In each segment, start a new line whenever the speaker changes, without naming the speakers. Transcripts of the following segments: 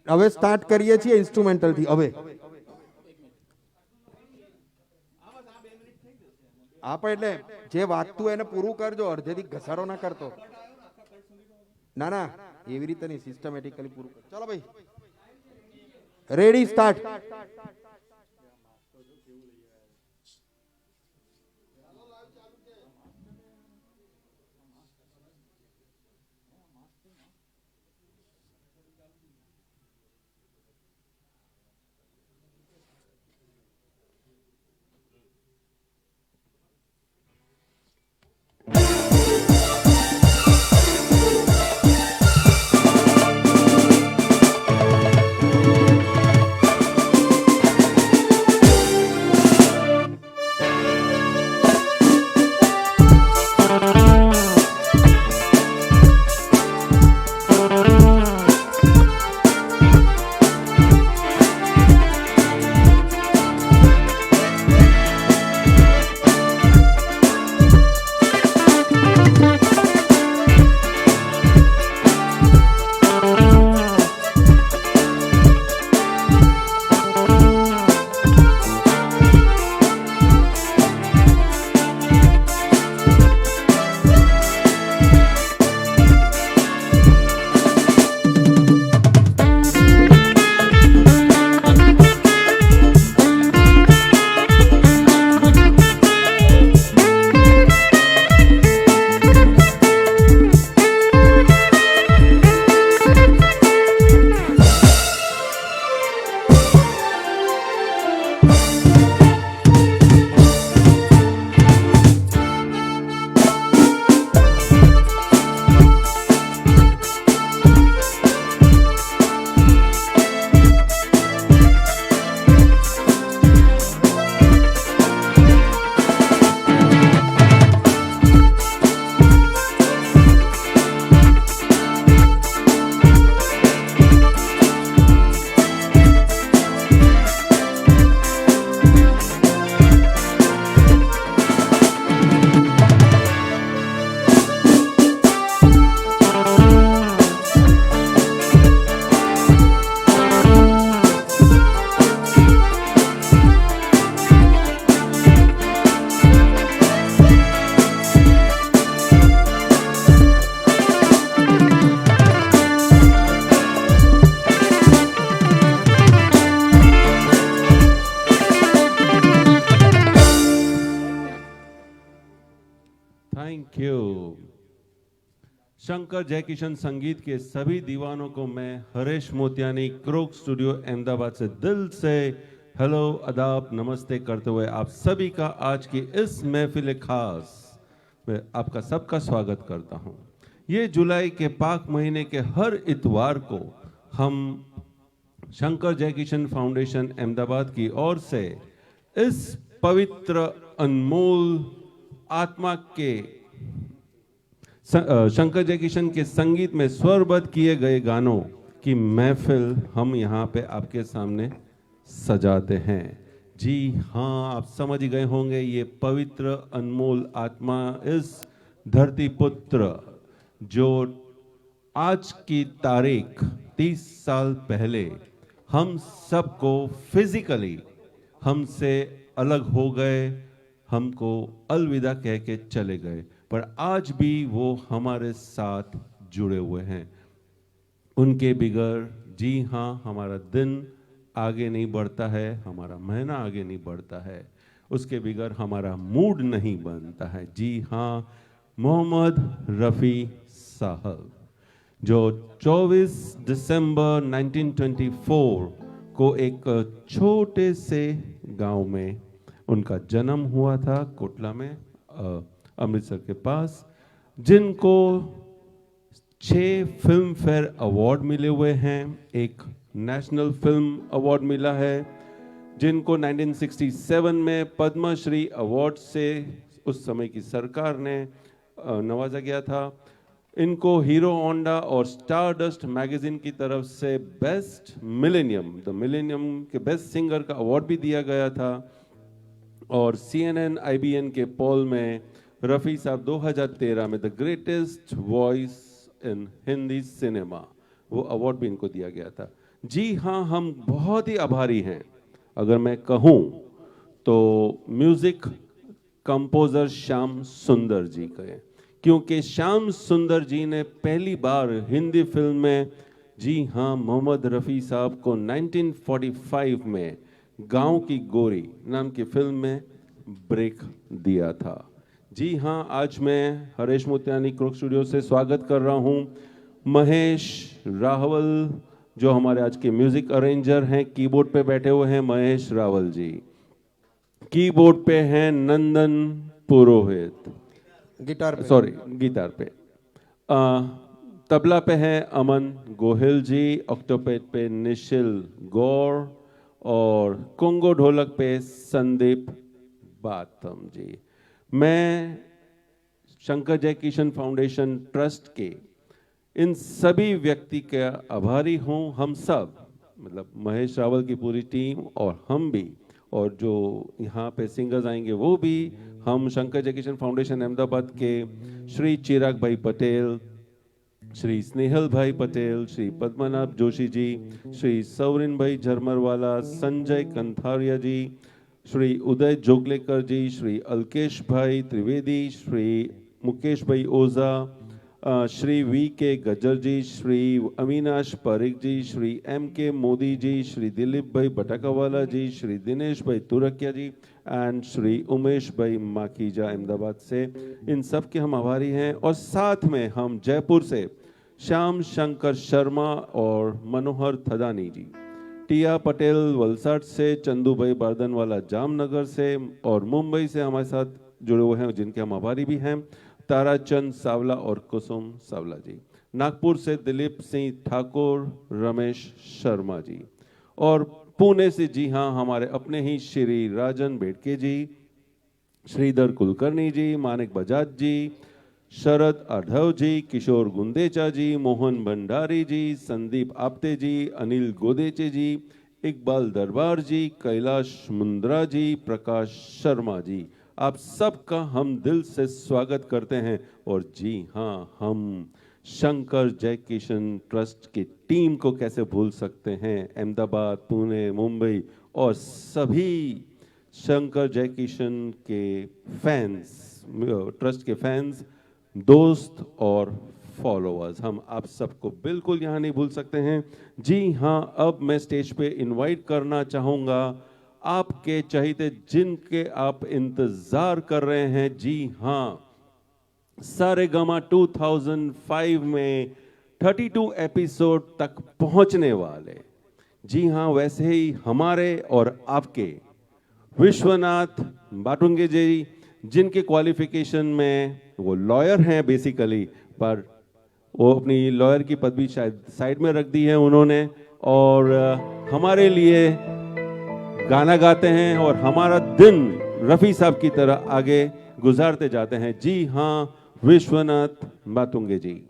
હવે સ્ટાર્ટ કરીએ છીએ ઇન્સ્ટ્રુમેન્ટલ થી. હવે હા પણ એટલે જે વાગતું એને પૂરું કરજો, અડધેથી ઘસારો ના કરતો. ના ના એવી રીતે નહીં, સિસ્ટમેટિકલી પૂરું કરો. ચલો ભાઈ, ready, start.
Thank you. Shankar Jaikishan संगीत के सभी दीवानों को मैं हरेश मोतियानी क्रोक स्टूडियो अहमदाबाद से दिल से हेलो, आदाब, नमस्ते करते हुए आप सभी का आज की इस महफिल खास में आपका सबका स्वागत करता हूं। ये जुलाई के पाक महीने के हर इतवार को हम शंकर जयकिशन फाउंडेशन अहमदाबाद की ओर से इस पवित्र अनमोल आत्मा के शंकर जयकिशन के संगीत में स्वरबद्ध किए गए गानों की महफिल हम यहाँ पे आपके सामने सजाते हैं। जी हाँ, आप समझ गए होंगे, ये पवित्र अनमोल आत्मा, इस धरती पुत्र जो आज की तारीख 30 साल पहले हम सबको फिजिकली हमसे अलग हो गए, हमको अलविदा कह के चले गए, पर आज भी वो हमारे साथ जुड़े हुए हैं। उनके बिगर जी हाँ हमारा दिन आगे नहीं बढ़ता है, हमारा महीना आगे नहीं बढ़ता है, उसके बिगर हमारा मूड नहीं बनता है। जी हाँ, मोहम्मद रफ़ी साहब जो 24 दिसंबर 1924 को एक छोटे से गांव में उनका जन्म हुआ था, कोटला में, अमृतसर के पास, जिनको 6 फिल्म फेयर अवार्ड मिले हुए हैं, एक नेशनल फिल्म अवार्ड मिला है, जिनको 1967 में पद्मश्री अवार्ड से उस समय की सरकार ने नवाजा गया था। इनको हीरो होंडा और स्टारडस्ट मैगजीन की तरफ से बेस्ट मिलेनियम, द मिलेनियम के बेस्ट सिंगर का अवार्ड भी दिया गया था। और CNN IBN के पोल में रफ़ी साहब 2013 में the greatest voice in Hindi cinema वो अवार्ड भी इनको दिया गया था। जी हाँ, हम बहुत ही आभारी हैं, अगर मैं कहूँ तो म्यूजिक कंपोजर श्याम सुंदर जी के, क्योंकि श्याम सुंदर जी ने पहली बार हिंदी फिल्म में, जी हाँ, मोहम्मद रफ़ी साहब को 1945 में गांव की गोरी नाम की फिल्म में ब्रेक दिया था। जी हाँ, आज मैं हरेश मोतियानी क्रोक स्टूडियो से स्वागत कर रहा हूँ महेश रावल, जो हमारे आज के म्यूजिक अरेंजर हैं, कीबोर्ड पे बैठे हुए हैं महेश रावल जी। कीबोर्ड पे हैं नंदन पुरोहित, गिटार पे। तबला पे हैं अमन गोहिल जी, ऑक्टोपेड पे निशिल गौर और कोंगो ढोलक पे संदीप बातम जी। मैं शंकर जयकिशन फाउंडेशन ट्रस्ट के इन सभी व्यक्ति का आभारी हूँ। हम सब, मतलब महेश रावल की पूरी टीम और हम भी, और जो यहाँ पे सिंगर्स आएंगे वो भी, हम शंकर जयकिशन फाउंडेशन अहमदाबाद के श्री चिराग भाई पटेल, श्री स्नेहल भाई पटेल, श्री पद्मनाभ जोशी जी, श्री सौरिन भाई झरमरवाला, संजय कंथारिया जी, श्री उदय जोगलेकर जी, श्री अलकेश भाई त्रिवेदी, श्री मुकेश भाई ओझा, श्री वी के गज्जर जी, श्री अविनाश पारिक जी, श्री एम के मोदी जी, श्री दिलीप भाई बटाकावाला जी, श्री दिनेश भाई तुरकिया जी एंड श्री उमेश भाई माकीजा अहमदाबाद से। इन सब के हम आभारी हैं। और साथ में हम जयपुर से श्याम शंकर शर्मा और मनोहर थदानी जी, टिया पटेल वलसाड से, चंदू भाई बारदनवाला जामनगर से, और मुंबई से हमारे साथ जुड़े हुए हैं जिनके हम आभारी भी हैं, ताराचंद सावला और कुसुम सावला जी। नागपुर से दिलीप सिंह ठाकुर, रमेश शर्मा जी, और पुणे से, जी हाँ, हमारे अपने ही श्री राजन बेड़के जी, श्रीधर कुलकर्णी जी, मानिक बजाज जी, शरद आढव जी, किशोर गुंदेचा जी, मोहन भंडारी जी, संदीप आप्ते जी, अनिल गोदेचे जी, इकबाल दरबार जी, कैलाश मुंद्रा जी, प्रकाश शर्मा जी, आप सबका हम दिल से स्वागत करते हैं। और जी हाँ, हम शंकर जयकिशन ट्रस्ट की टीम को कैसे भूल सकते हैं। अहमदाबाद, पुणे, मुंबई और सभी शंकर जयकिशन के फैंस, ट्रस्ट के फैंस, दोस्त और फॉलोअर्स, हम आप सबको बिल्कुल यहाँ नहीं भूल सकते हैं। जी हाँ, अब मैं स्टेज पे इनवाइट करना चाहूँगा आपके चहेते, जिनके आप इंतजार कर रहे हैं। जी हाँ, सारेगामा 2005 में 32 एपिसोड तक पहुंचने वाले, जी हाँ, वैसे ही हमारे और आपके विश्वनाथ बाटुंगे जी, जिनके क्वालिफिकेशन में वो लॉयर हैं बेसिकली, पर वो अपनी लॉयर की पदवी शायद साइड में रख दी है उन्होंने, और हमारे लिए गाना गाते हैं और हमारा दिन रफ़ी साहब की तरह आगे गुजारते जाते हैं। जी हाँ, विश्वनाथ बाटुंगे जी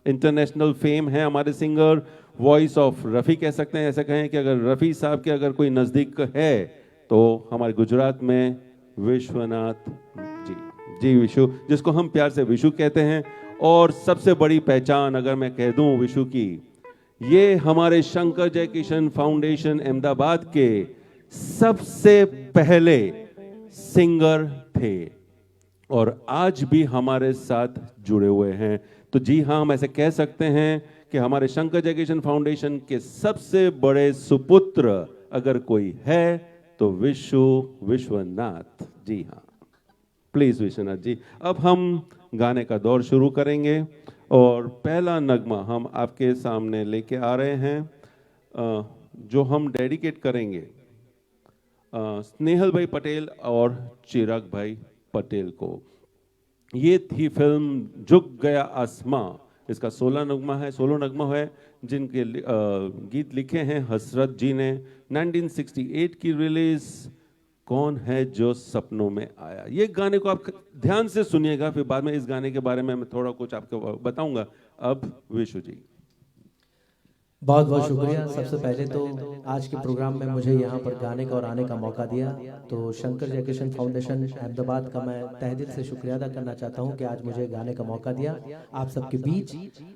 इंटरनेशनल फेम है हमारे सिंगर, वॉइस ऑफ रफ़ी कह सकते हैं। ऐसा कहें कि अगर रफ़ी साहब के अगर कोई नज़दीक है तो हमारे गुजरात में विश्वनाथ जी, जी विशु, जिसको हम प्यार से विशु कहते हैं। और सबसे बड़ी पहचान अगर मैं कह दूं विशु की, ये हमारे शंकर जयकिशन फाउंडेशन अहमदाबाद के सबसे पहले सिंगर थे और आज भी हमारे साथ जुड़े हुए हैं। तो जी हाँ, हम ऐसे कह सकते हैं कि हमारे शंकर जयकिशन फाउंडेशन के सबसे बड़े सुपुत्र अगर कोई है तो विश्वनाथ। जी हाँ, प्लीज विश्वनाथ जी। अब हम गाने का दौर शुरू करेंगे और पहला नगमा हम आपके सामने लेके आ रहे हैं, जो हम डेडिकेट करेंगे स्नेहल भाई पटेल और चिराग भाई पटेल को। ये थी फिल्म झुक गया आसमां, इसका 16 नगमा है, जिनके गीत लिखे हैं हसरत जी ने। 1968 की रिलीज, कौन है जो सपनों में आया। ये गाने को आप ध्यान से सुनिएगा, फिर बाद में इस गाने के बारे में मैं थोड़ा कुछ आपको बताऊंगा। अब विशु जी।
बहुत बहुत शुक्रिया। सबसे पहले तो आज के प्रोग्राम में मुझे यहाँ पर गाने का और आने का मौका दिया, तो शंकर जयकिशन फाउंडेशन अहमदाबाद का मैं तहे दिल से शुक्रिया अदा करना चाहता हूँ कि आज मुझे गाने का मौका दिया आप सबके बीच।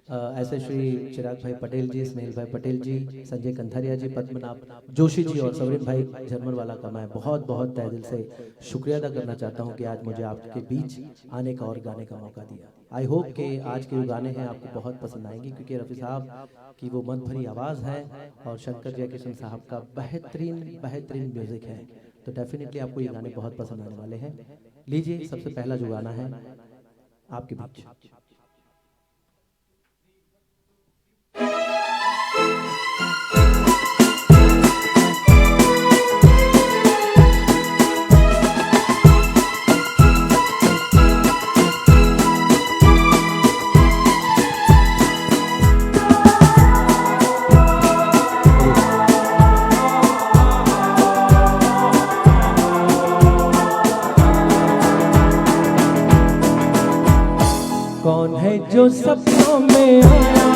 ऐसे श्री चिराग भाई पटेल जी, स्नेहिल भाई पटेल जी, संजय कंथारिया जी, पद्मनाभ जोशी जी और सवरीन भाई झरमरवाला का मैं बहुत बहुत तहे दिल से शुक्रिया अदा करना चाहता हूँ कि आज मुझे आपके बीच आने का और गाने का मौका दिया। आई होप कि आज के जो गाने हैं आपको बहुत पसंद आएंगे, क्योंकि रफ़ी साहब की वो मन भरी आवाज़ है और शंकर जयकिशन साहब का बेहतरीन म्यूज़िक है, तो डेफिनेटली आपको ये गाने बहुत पसंद आने वाले हैं। लीजिए सबसे पहला जो गाना है आपके बीच। कौन है जो सपनों में आया,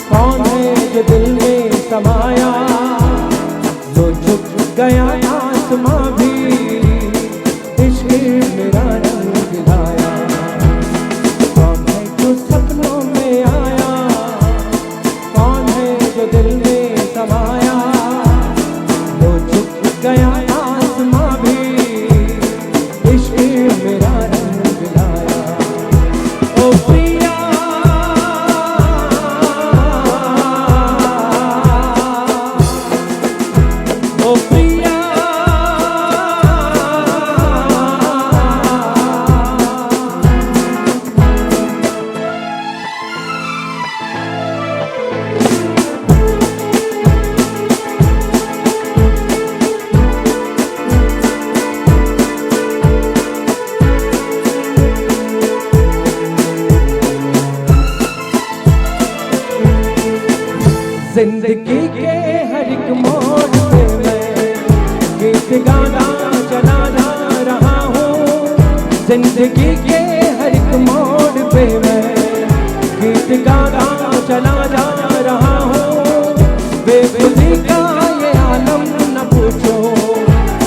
कौन है जो दिल में समाया, जो झुक गया आसमां भी इश्क मेरा रंग दिलाया। कौन है जो सपनों में आया, कौन है जो दिल में समाया, जो झुक गया आसमां भी इश्क मेरा रंग दिलाया। ओ प्रिया ओ प्रिया जिंदगी के हर एक मोड़ पे मैं गीत गाना चला जा रहा हूँ। जिंदगी के हर एक मोड़ पे मैं गीत गाना चला जा रहा हूँ। बेखुदी का ये आलम न पूछो,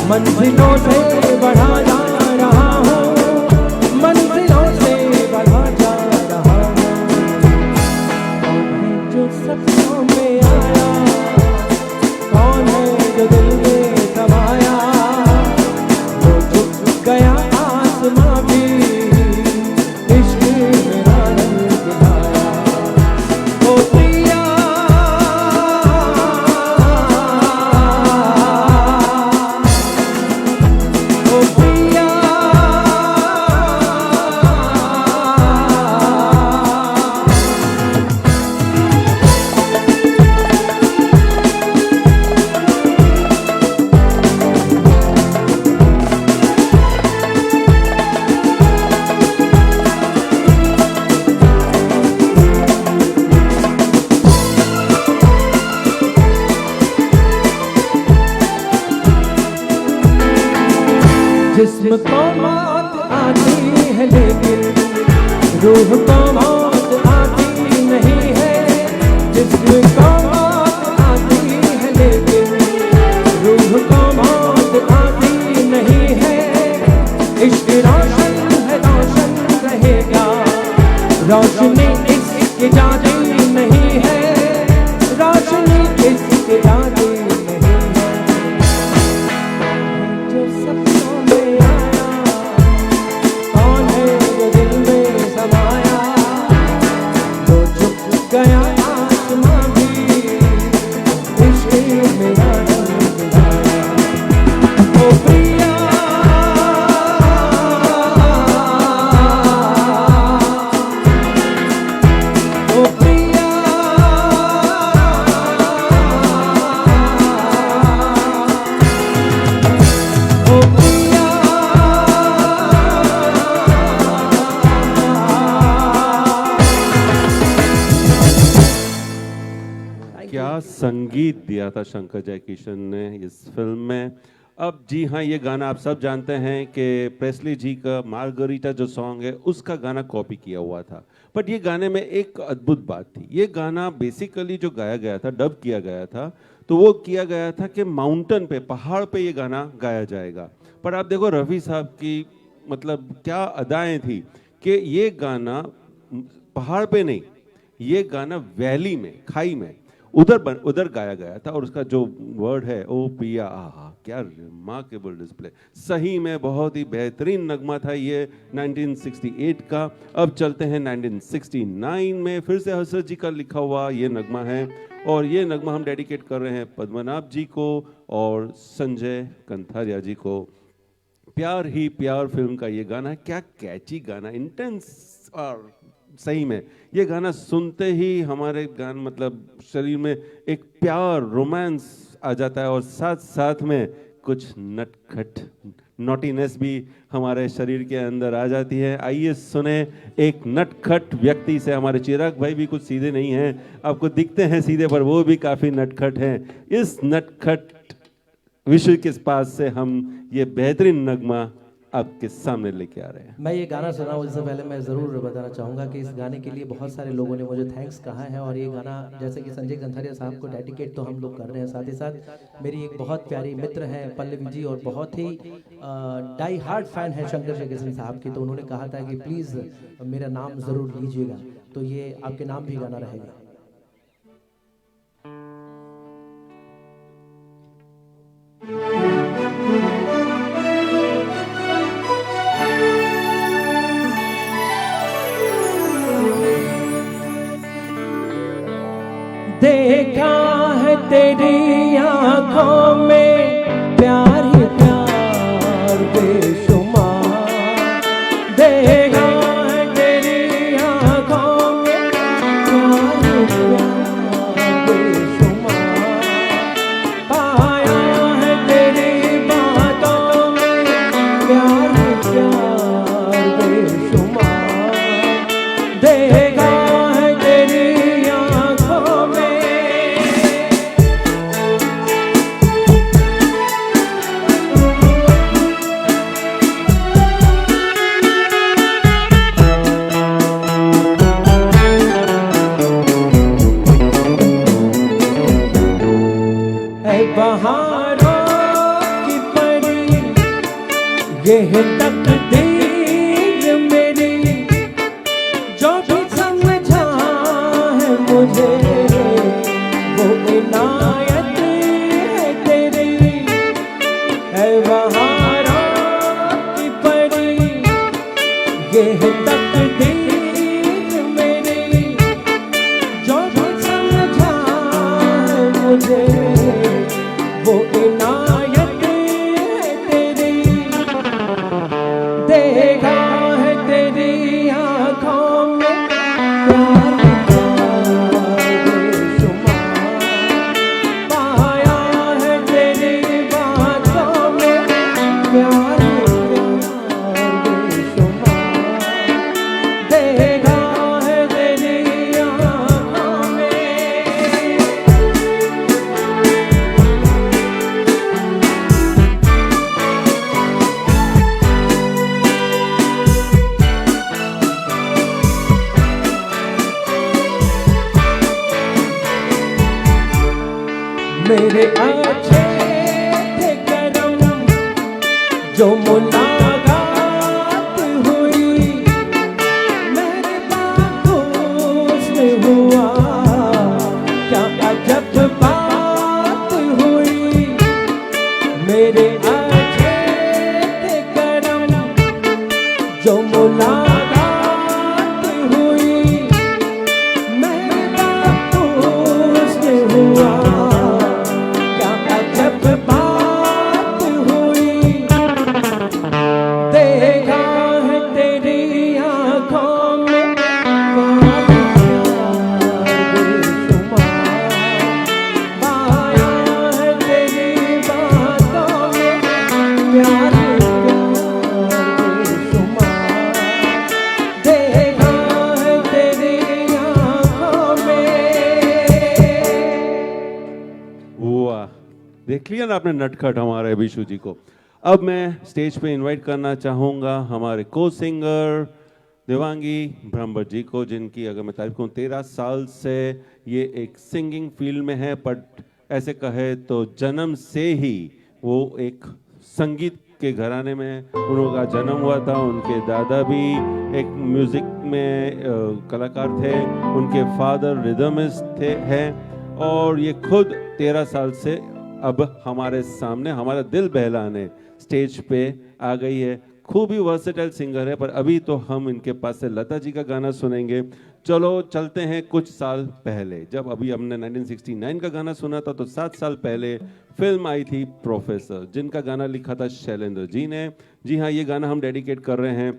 मंजिलों से बढ़ा जा रहा हूँ, मंजिलों से बढ़ा जा रहा हूँ। कौन है जो सपनों में आया, कौन है जो दिल में समाया, जो झुक गया आसमां भी इश्क मेरा रंग दिलाया। ओ प्रिया ओ प्रिया जिस्म को मौत आती है लेकिन रूह को मौत आती नहीं है। जिस्म को मौत आती है लेकिन रूह को मौत आती नहीं है। इश्क रोशन है, रोशन रहेगा, रोशनी इसकी जाती नहीं है, रोशनी इसकी जाती नहीं है। जो सपनों में आया, कौन है जो दिल में समाया, जो झुक गया आसमां भी इश्क मेरा रंग दिलाया। ओ प्रिया ओ प्रिया ओ प्रिया
क्या संगीत दिया था शंकर जयकिशन ने इस फिल्म में। अब जी हाँ, ये गाना आप सब जानते हैं कि प्रेस्ली जी का मार्गरीटा जो सॉन्ग है उसका गाना कॉपी किया हुआ था, बट ये गाने में एक अद्भुत बात थी। ये गाना बेसिकली जो गाया गया था, डब किया गया था, तो वो किया गया था कि माउंटेन पे, पहाड़ पे ये गाना गाया जाएगा। पर आप देखो रफ़ी साहब की मतलब क्या अदाएं थी कि ये गाना पहाड़ पे नहीं, ये गाना वैली में, खाई में, उधर गाया गया था। और उसका जो वर्ड है ओ पिया, आहा क्या रिमार्केबल डिस्प्ले, सही में बहुत ही बेहतरीन नगमा था ये 1968 का। अब चलते हैं 1969 में, फिर से हसरत जी का लिखा हुआ ये नगमा है, और ये नगमा हम डेडिकेट कर रहे हैं पद्मनाभ जी को और संजय कंथारिया जी को। प्यार ही प्यार फिल्म का ये गाना है, क्या कैची गाना, इंटेंस, और सही में ये गाना सुनते ही हमारे गान मतलब शरीर में एक प्यार, रोमांस आ जाता है, और साथ साथ में कुछ नटखट नॉटीनेस भी हमारे शरीर के अंदर आ जाती है। आइए सुने एक नटखट व्यक्ति से। हमारे चिराग भाई भी कुछ सीधे नहीं हैं, आपको दिखते हैं सीधे पर वो भी काफ़ी नटखट हैं। इस नटखट विषय के पास से हम ये बेहतरीन नगमा आपके सामने लेके आ रहे हैं।
मैं ये गाना सुना हूँ, इससे पहले मैं ज़रूर बताना चाहूँगा कि इस गाने के लिए बहुत सारे लोगों ने मुझे थैंक्स कहा है, और ये गाना जैसे कि संजय कंथारिया साहब को डेडिकेट तो हम लोग कर रहे हैं, साथ ही साथ मेरी एक बहुत प्यारी मित्र हैं पल्लवी जी, और बहुत ही डाई हार्ट फैन है शंकर जयकिशन साहब की, तो उन्होंने कहा था कि प्लीज़ मेरा नाम ज़रूर लीजिएगा, तो ये आपके नाम भी गाना रहेगा।
देखा है तेरी आंखों में प्यार ही प्यार बेशुमार, देखा है तेरी आंखों में प्यार ही प्यार बेशुमार, पाया है तेरी बातों में प्यार ही प्यार बेशुमार, देखा है तेरी बहारों की परी यह तकदीर मेरी, जो भी समझा है मुझे वो इनायत है तेरी, है बहारों की परी यह तकदीर मेरी, जो भी समझा है मुझे वो इनायत है तेरी, देखा है तेरी आँखों में प्यार बेशुमार, पाया है तेरी बातों में प्यार बेशुमार, देखा है तेरी आँखों में। मेरे अच्छे थे करम जो मुलाकात हुई, मेरे बातों से हुआ क्या अजब बात हुई, मेरे अच्छे थे करम जो मुलाकात हुई, मेरे बातों से हुआ बात हुई, देखा है तेरी आँखों में प्यार बेशुमार, पाया है तेरी बातों में प्यार बेशुमार, देखा है तेरी आँखों में।
वाह, देख लिया ना आपने नटखट हमारे विशु जी को। अब मैं स्टेज पे इनवाइट करना चाहूंगा हमारे को सिंगर देवांगी ब्रह्मभट्ट जी को, जिनकी अगर मैं तारीफ करूँ 13 साल से ये एक सिंगिंग फील्ड में है, बट ऐसे कहे तो जन्म से ही वो एक संगीत के घराने में उनका जन्म हुआ था। उनके दादा भी एक म्यूजिक में कलाकार थे, उनके फादर रिदमिस्ट थे हैं, और ये खुद 13 साल से अब हमारे सामने हमारा दिल बहलाने स्टेज पे आ गई है। खूब ही वर्सेटाइल सिंगर है, पर अभी तो हम इनके पास से लता जी का गाना सुनेंगे। चलो चलते हैं कुछ साल पहले, जब अभी हमने 1969 का गाना सुना था, तो 7 साल पहले फिल्म आई थी प्रोफेसर, जिनका गाना लिखा था शैलेंद्र जी ने। जी हाँ, ये गाना हम डेडिकेट कर रहे हैं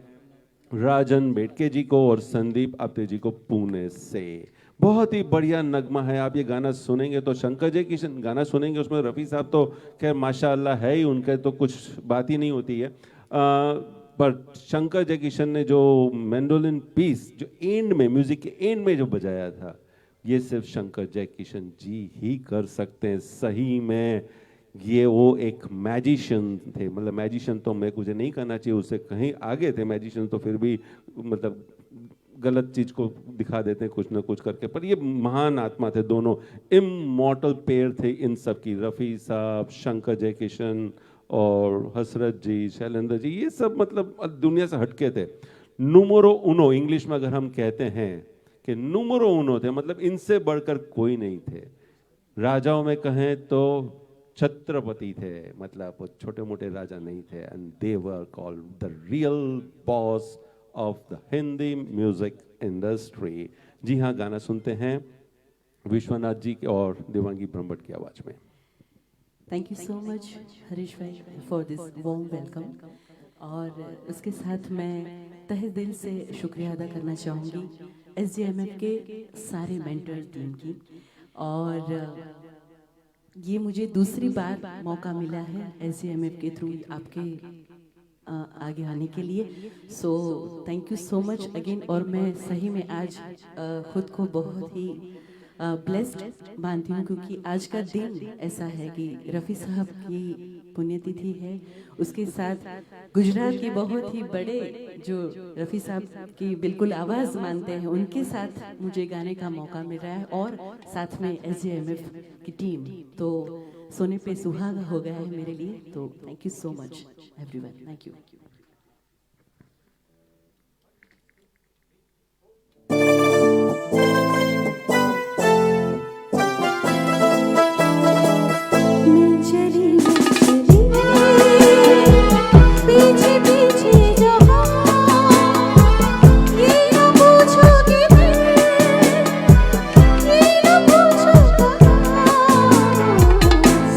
राजन बेटके जी को और संदीप आप्टे जी को पुणे से। बहुत ही बढ़िया नगमा है, आप ये गाना सुनेंगे तो शंकर जय किशन गाना सुनेंगे, उसमें रफ़ी साहब तो खैर माशाअल्लाह है ही, उनके तो कुछ बात ही नहीं होती है। पर शंकर जय किशन ने जो मैंडोलिन पीस जो एंड में, म्यूजिक के एंड में जो बजाया था, ये सिर्फ शंकर जय किशन जी ही कर सकते हैं। सही में ये वो एक मैजिशियन थे, मतलब मैजिशियन तो मैं मुझे नहीं कहना चाहिए, उससे कहीं आगे थे मैजिशियन, तो फिर भी मतलब गलत चीज को दिखा देते हैं कुछ ना कुछ करके, पर ये महान आत्मा थे, दोनों इमॉर्टल पेयर थे इन सब की, रफ़ी साहब, शंकर जय किशन और हसरत जी, शैलेंद्र जी, ये सब मतलब दुनिया से हटके थे। नूमरो उनो इंग्लिश में अगर हम कहते हैं कि नूमरो उनो थे, मतलब इनसे बढ़कर कोई नहीं थे। राजाओं में कहें तो छत्रपति थे, मतलब छोटे मोटे राजा नहीं थे। And they were called the real boss of the Hindi music industry. जी हाँ, गाना सुनते हैं विश्वनाथ जी और देवांगी ब्रह्मभट्ट की आवाज में।
Thank you so much Harish भाई फॉर दिस वार्म वेलकम। और उसके साथ मैं तहे दिल से शुक्रिया अदा करना चाहूँगी SJMF के सारे मेंटर टीम की। और ये मुझे दूसरी बार मौका मिला है SJMF के थ्रू आपके आगे आने के लिए। So thank you so much again. और मैं सही में आज खुद को बहुत ही ब्लेस्ड मानती हूँ, क्योंकि आज का दिन ऐसा है कि रफ़ी साहब की पुण्यतिथि है, उसके साथ गुजरात के बहुत ही बड़े जो रफ़ी साहब की बिल्कुल आवाज़ मानते हैं, उनके साथ मुझे गाने का मौका मिल रहा है, और साथ में SJMF की टीम, तो सोने पे सुहागा हो गया है मेरे लिए। तो thank you so much everyone, thank you.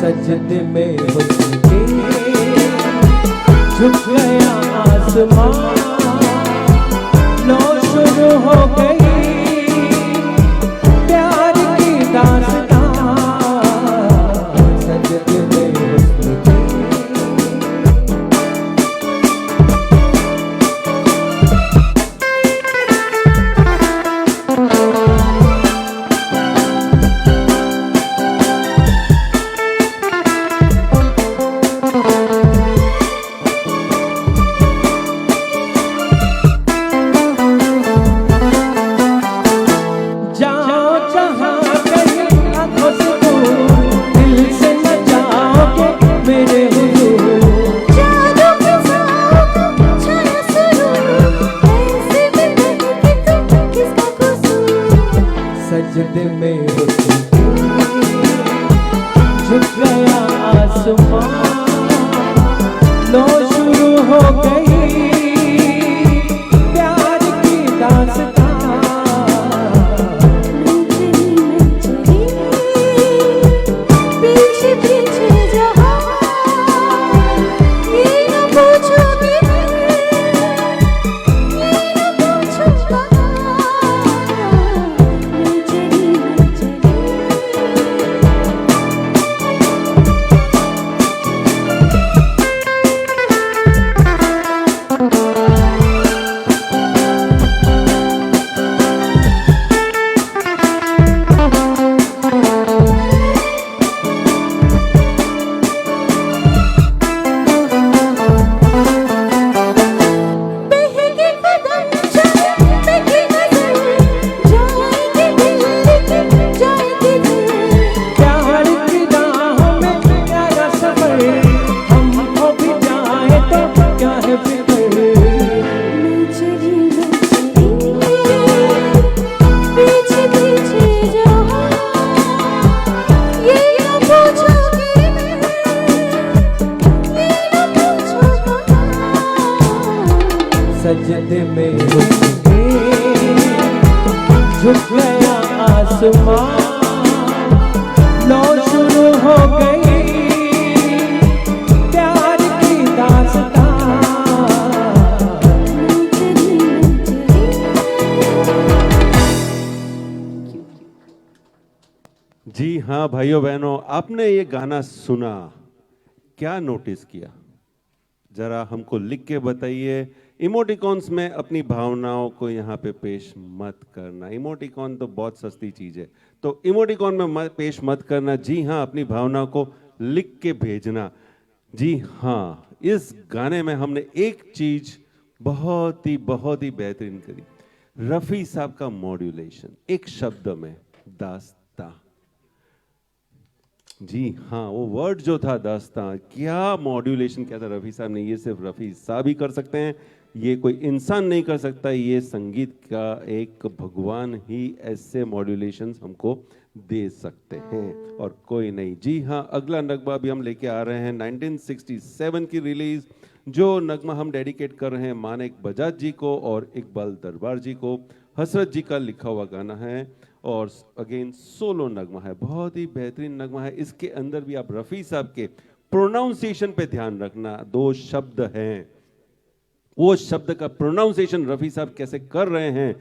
सजदे में हुस्न के झुक गया आसमां, लो शुरू हो गई प्यार की दास्तां। सजदे में हुस्न के सजदे में हुस्न झुक गया आसमां, लो शुरू हो गई प्यार की दास्तां। पीछे पीछे जहां ये न पूछोगे, ये न पूछोगा। लो शुरू हो गई प्यार की दास्तां।
जी हाँ भाइयों बहनों, आपने ये गाना सुना, क्या नोटिस किया? जरा हमको लिख के बताइए। इमोटिकॉन्स में अपनी भावनाओं को यहाँ पे पेश मत करना। इमोटिकॉन तो बहुत सस्ती चीज है, तो इमोटिकॉन में पेश मत करना। जी हाँ, अपनी भावनाओं को लिख के भेजना। जी हाँ, इस गाने में हमने एक चीज बहुत ही बेहतरीन करी। रफी साहब का मॉड्यूलेशन, एक शब्द में दास्तां। जी हाँ, वो वर्ड जो था दास्तां, क्या मॉड्यूलेशन किया था रफी साहब ने। ये सिर्फ रफी साहब ही कर सकते हैं, ये कोई इंसान नहीं कर सकता। ये संगीत का एक भगवान ही ऐसे मॉड्यूलेशंस हमको दे सकते हैं और कोई नहीं। जी हाँ, अगला नगमा भी हम लेके आ रहे हैं 1967 की रिलीज। जो नगमा हम डेडिकेट कर रहे हैं मानिक बजाज जी को और इकबाल दरबार जी को। हसरत जी का लिखा हुआ गाना है और अगेन सोलो नगमा है, बहुत ही बेहतरीन नगमा है। इसके अंदर भी आप रफी साहब के प्रोनाउंसिएशन पे ध्यान रखना। दो शब्द हैं, वो शब्द का प्रोनाउंसिएशन रफी साहब कैसे कर रहे हैं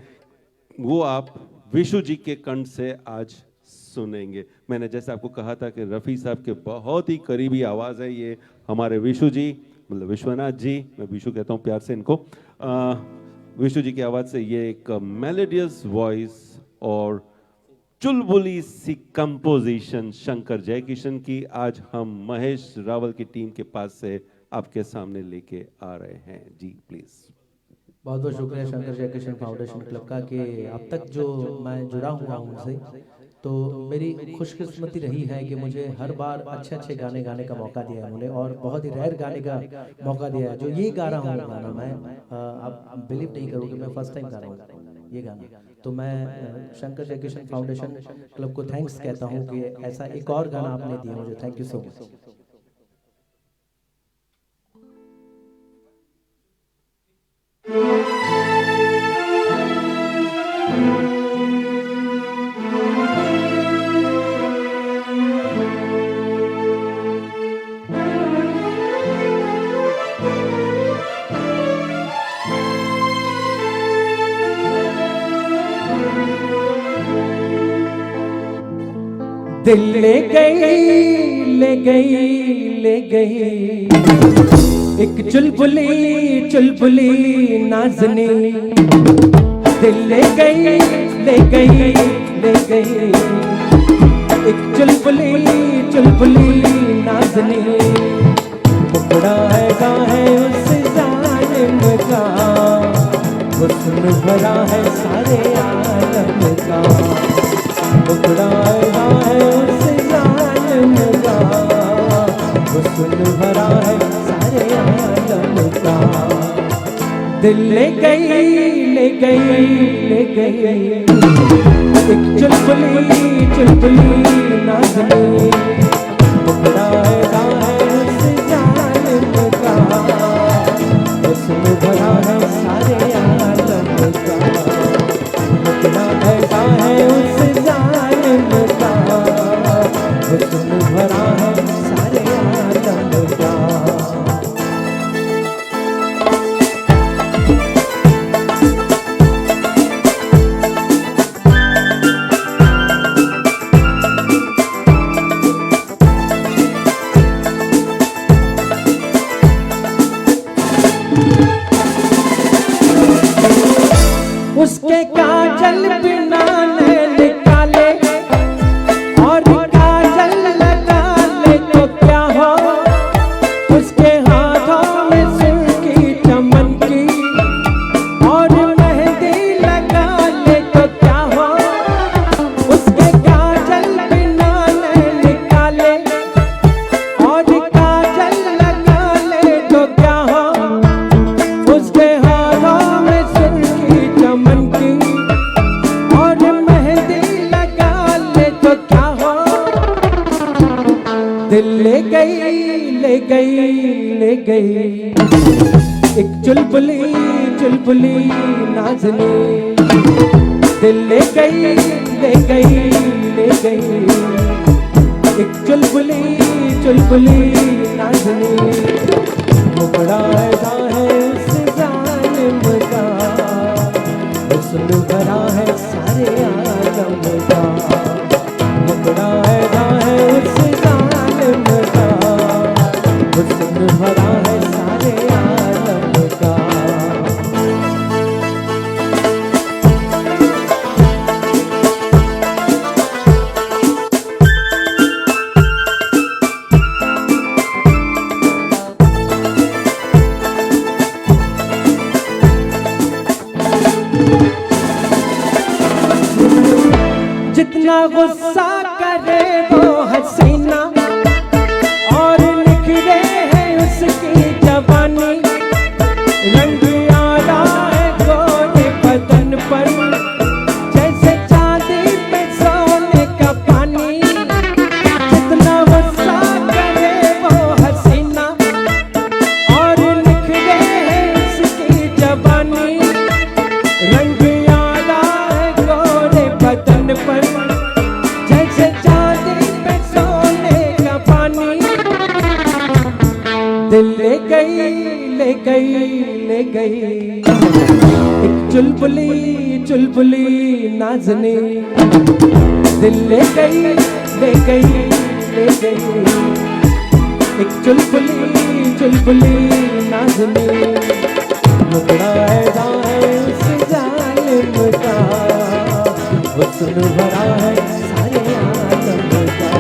वो आप विशु जी के कंठ से आज सुनेंगे। मैंने जैसे आपको कहा था कि रफी साहब के बहुत ही करीबी आवाज है ये हमारे विशु जी, मतलब विश्वनाथ जी, मैं विशु कहता हूँ प्यार से इनको। विशु जी की आवाज से ये एक मेलोडियस वॉइस और चुलबुली सी कंपोजिशन शंकर जयकिशन की आज हम महेश रावल की टीम के पास से आपके सामने लेके आ रहे हैं। जी प्लीज।
बहुत बहुत शुक्रिया शंकर जयकिशन फाउंडेशन क्लब का कि अब तक जो मैं जुड़ा हुआ हूँ उनसे, तो मेरी खुशकिस्मती रही है कि मुझे हर बार अच्छे अच्छे गाने गाने का मौका दिया है उन्होंने, और बहुत ही रेयर गाने का मौका दिया है। जो ये गा रहा हूँ गाना, मैं आप बिलीव नहीं करोगे, मैं फर्स्ट टाइम गा रहा हूँ ये गाना। तो मैं शंकर जयकिशन फाउंडेशन क्लब को थैंक्स कहता हूँ कि ऐसा एक और गाना आपने दिया मुझे। Thank you so much.
दिल ले गई ले गई ले गई एक चुलबुली चुलबुली नाज़नी। दिल ले गई ले गई ले गई एक चुलबुली चुलबुली नाज़नी। टुकड़ा है उस जालिम का, हुस्न भरा है सारे आलम का। टुकड़ा है उस जालिम का, हुस्न भरा है सारे आलम का। दिल ले गई ले गई ले गई एक चुलबुली चुलबुली नाज़नी। टुकड़ा है उस जालिम का, हुस्न भरा है सारे आलम का। टुकड़ा है उस जालिम का, हुस्न भरा है सारे आलम का। उसके काजल बिना नैन काले और काजल लगा ले तो क्या हो। उसके हाथों में सुर्खी चमन की और मेहंदी लगा ले तो क्या हो। उसके काजल बिना नैन काले और काजल लगा ले तो क्या हो। उसके हाथों में सुर्खी चमन की और मेहंदी लगा ले तो क्या हो। दिल ले गई ले गई ले गई एक चुलबुली चुलबुली नाज़नी। दिल ले गई ले गई ले गई चुलबुली नाज़नी, मुखड़ा ऐसा है उस जालिम का, हुस्न भरा है सारे आलम का, मुखड़ा ऐसा है उस जालिम का, हुस्न भरा है सारे आलम का। जितना गुस्सा करे वो हसीना, और निखरे है उसकी जवानी, रंग आला है गोरे बदन पर जैसे चांदी पे सोने का पानी। जितना गुस्सा करे वो हसीना, और निखरे है उसकी जवानी, रंग आला है गोरे बदन पर जैसे चांदी पे सोने का पानी। दिल ले गई एक चुलबुली नाज़नी, दिल ले गई एक चुलबुली नाज़नी, मुखड़ा ऐसा है उस जालिम का, हुस्न भरा है सारे आलम का,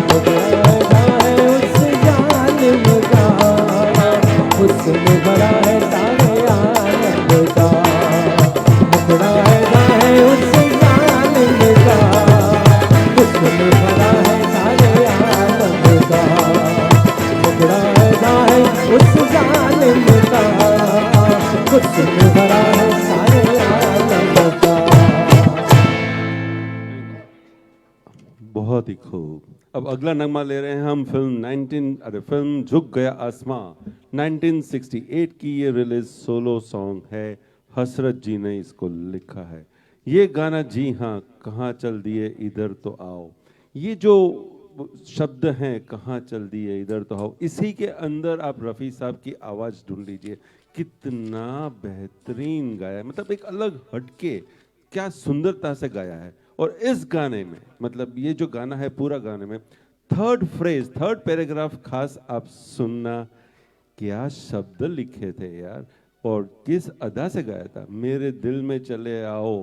मुखड़ा ऐसा है उस जालिम का, हुस्न भरा है सारे आलम का, मुखड़ा ऐसा है उस जालिम का, हुस्न भरा है सारे आलम का, मुखड़ा ऐसा है उस जालिम का, हुस्न भरा है सारे आलम का।
बहुत ही खूब। अब अगला नगमा ले रहे हैं हम फिल्म झुक गया आसमां 1968 की ये रिलीज सोलो सॉन्ग है। हसरत जी ने इसको लिखा है। ये गाना जी हाँ कहाँ चल दिए इधर तो आओ, ये जो शब्द हैं कहाँ चल दिए इधर तो आओ, इसी के अंदर आप रफ़ी साहब की आवाज़ ढूंढ लीजिए। कितना बेहतरीन गाया है, मतलब एक अलग हटके, क्या सुंदरता से गाया है। और इस गाने में मतलब ये जो गाना है पूरा गाने में थर्ड पैराग्राफ खास आप सुनना, क्या शब्द लिखे थे यार, और किस अदा से गाया था। मेरे दिल में चले आओ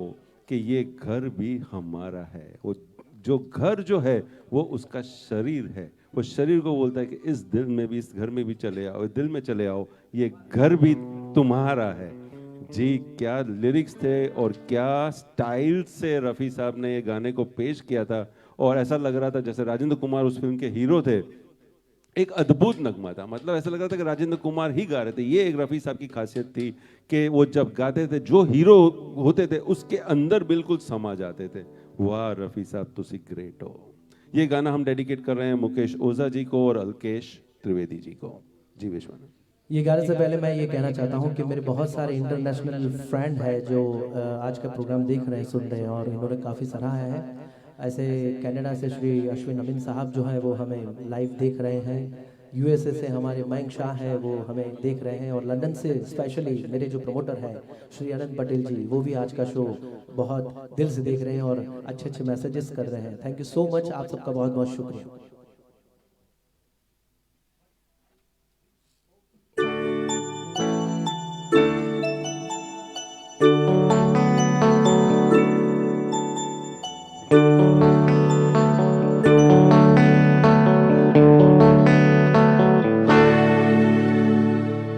कि ये घर भी हमारा है। वो जो घर जो है वो उसका शरीर है, वो शरीर को बोलता है कि इस दिल में भी, इस घर में भी चले आओ, दिल में चले आओ, ये घर भी तुम्हारा है। जी क्या लिरिक्स थे और क्या स्टाइल से रफ़ी साहब ने ये गाने को पेश किया था। और ऐसा लग रहा था जैसे राजेंद्र कुमार उस फिल्म के हीरो थे। एक अद्भुत नगमा था, मतलब ऐसा लग रहा था कि राजेंद्र कुमार ही गा रहे थे। ये एक रफ़ी साहब की खासियत थी कि वो जब गाते थे जो हीरो होते थे उसके अंदर बिल्कुल समा जाते थे। वाह रफ़ी साहब तुसी ग्रेट हो। ये गाना हम डेडिकेट कर रहे हैं मुकेश ओझा जी को और अलकेश त्रिवेदी जी को। जी विश्वनाथ।
ये गाने से पहले मैं ये कहना चाहता हूँ कि मेरे बहुत सारे इंटरनेशनल फ्रेंड है जो आज का प्रोग्राम देख रहे हैं, सुन रहे हैं और इन्होंने काफ़ी सराहा है। ऐसे कनाडा से श्री अश्विन अमीन साहब जो हैं वो हमें लाइव देख रहे हैं। यूएसए से हमारे मयंक शाह है वो हमें देख रहे हैं, और लंदन से स्पेशली मेरे जो प्रमोटर है श्री अनंत पटेल जी, वो भी आज का शो बहुत दिल से देख रहे हैं और अच्छे अच्छे मैसेजेस कर रहे हैं। थैंक यू सो मच, आप सबका बहुत बहुत शुक्रिया।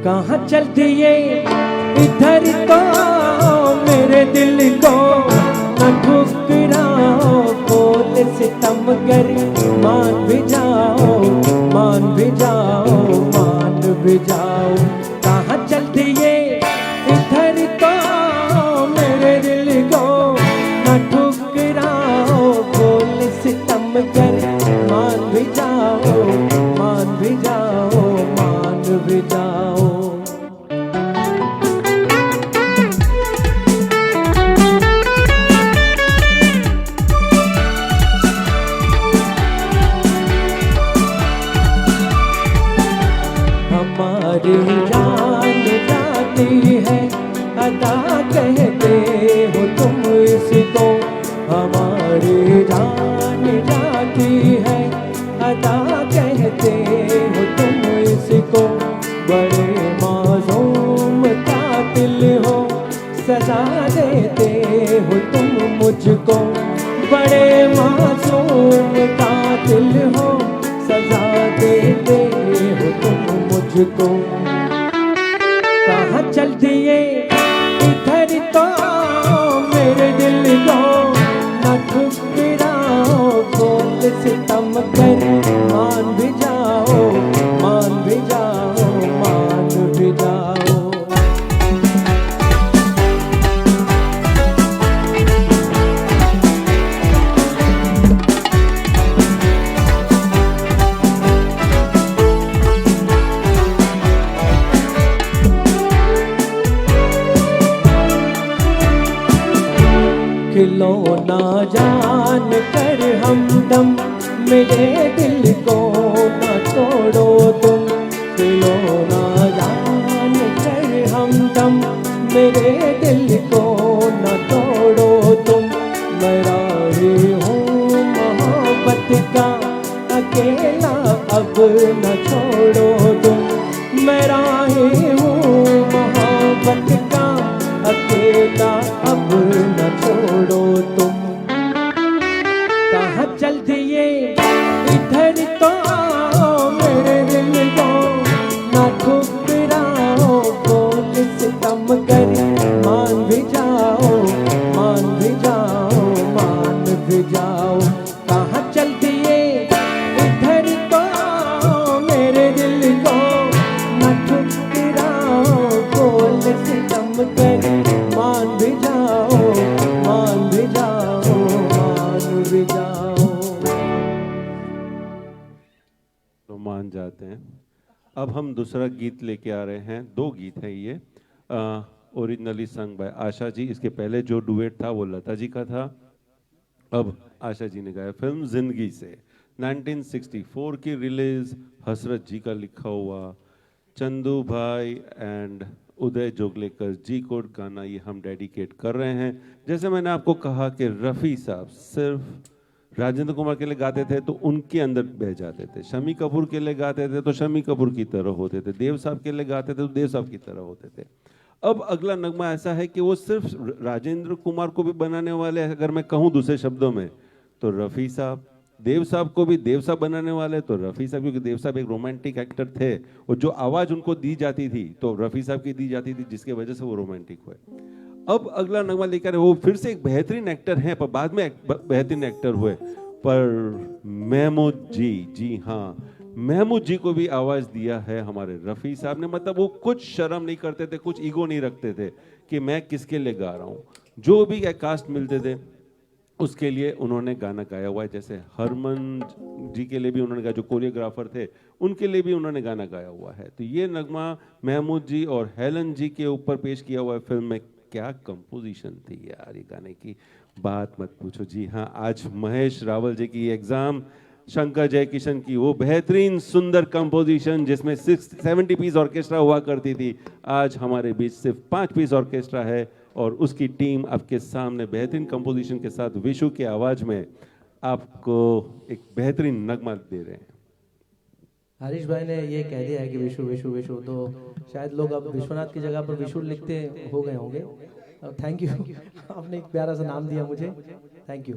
कहाँ चल दिए इधर तो मेरे दिल को न ठुकराओ, बोल सितमगर मान भी जाओ, मान भी जाओ, मान भी जाओ। कहाँ चल दिए इधर तो मेरे दिल को न ठुकराओ, बोल सितमगर मान भी जाओ, मान भी जाओ, मान भी जाओ। जाती है अदा कहते हो तुम इसको, बड़े मासूम कातिल हो सजा देते हो तुम मुझको, बड़े मासूम कातिल हो सजा देते हो तुम मुझको। कहाँ चल दिए इधर तो मेरे दिल को न ठुकराओ, बोल सितम कर मान भी जाओ, मान भी जाओ, मान भी जाओ। खिलौना जान कर हमदम मेरे दिल को न तोड़ो तुम, खिलौना जान कर हमदम मेरे दिल को न तोड़ो तुम। मैं राही हूँ मोहब्बत का अकेला अब न छोड़ो तुम, मैं राही हूँ मोहब्बत का अकेला अब न छोड़ो तुम। कहाँ चल दिए इधर तो मेरे दिल को न ठुकराओ, बोल सितम कर मान भी जाओ, मान भी जाओ, मान भी जाओ। कहाँ चल दिए इधर तो मेरे दिल को न ठुकराओ, बोल सितम कर मान भी जाओ, मान भी जाओ, मान भी जाओ।
तो मान जाते हैं। अब हम दूसरा गीत लेके आ रहे हैं, दो गीत हैं ये, originally sung by Asha ji. इसके पहले जो डुएट था वो लता जी का था, अब आशा जी ने गाया। फिल्म जिंदगी से 1964 की रिलीज, हसरत जी का लिखा हुआ, चंदू भाई एंड उदय जोगलेकर जी को गाना ये हम डेडिकेट कर रहे हैं। जैसे मैंने आपको कहा कि रफ़ी साहब सिर्फ राजेंद्र कुमार के लिए गाते थे तो उनके अंदर बह जाते थे, शम्मी कपूर के लिए गाते थे तो शम्मी कपूर की तरह होते थे, देव साहब के लिए गाते थे तो देव साहब की तरह होते थे। अब अगला नगमा ऐसा है कि वो सिर्फ राजेंद्र कुमार को भी बनाने वाले हैं, अगर मैं कहूँ दूसरे शब्दों में तो रफ़ी साहब, देव साहब को भी देव साहब बनाने वाले तो रफ़ी साहब, क्योंकि देव साहब एक रोमांटिक एक्टर थे और जो आवाज़ उनको दी जाती थी तो रफ़ी साहब की दी जाती थी, जिसके वजह से वो रोमांटिक हुए। अब अगला नगमा लेकर वो फिर से एक बेहतरीन एक्टर हैं, पर बाद में बेहतरीन एक्टर हुए, पर महमूद जी, जी हाँ, महमूद जी को भी आवाज़ दिया है हमारे रफ़ी साहब ने। मतलब वो कुछ शर्म नहीं करते थे, कुछ ईगो नहीं रखते थे कि मैं किसके लिए गा रहा हूँ। जो भी कास्ट मिलते थे उसके लिए उन्होंने गाना गाया हुआ है। जैसे हरमन जी के लिए भी उन्होंने गाया, जो कोरियोग्राफर थे उनके लिए भी उन्होंने गाना गाया हुआ है। तो ये नगमा महमूद जी और हेलन जी के ऊपर पेश किया हुआ है। फिल्म में क्या कंपोजिशन थी यार, ये गाने की बात मत पूछो। जी हाँ, आज महेश रावल जी की एग्जाम, शंकर जयकिशन की वो बेहतरीन सुंदर कंपोजिशन जिसमें 70 पीस ऑर्केस्ट्रा हुआ करती थी, आज हमारे बीच सिर्फ 5 पीस ऑर्केस्ट्रा है और उसकी टीम आपके सामने बेहतरीन कंपोजिशन के साथ विशु की आवाज में आपको एक बेहतरीन नगमा दे रहे हैं।
हरीश भाई ने ये कह दिया है कि विशु विशु विशु, तो शायद लोग अब विश्वनाथ की जगह पर विशु लिखते हो गए होंगे। थैंक यू, आपने एक प्यारा सा नाम दिया मुझे, थैंक यू।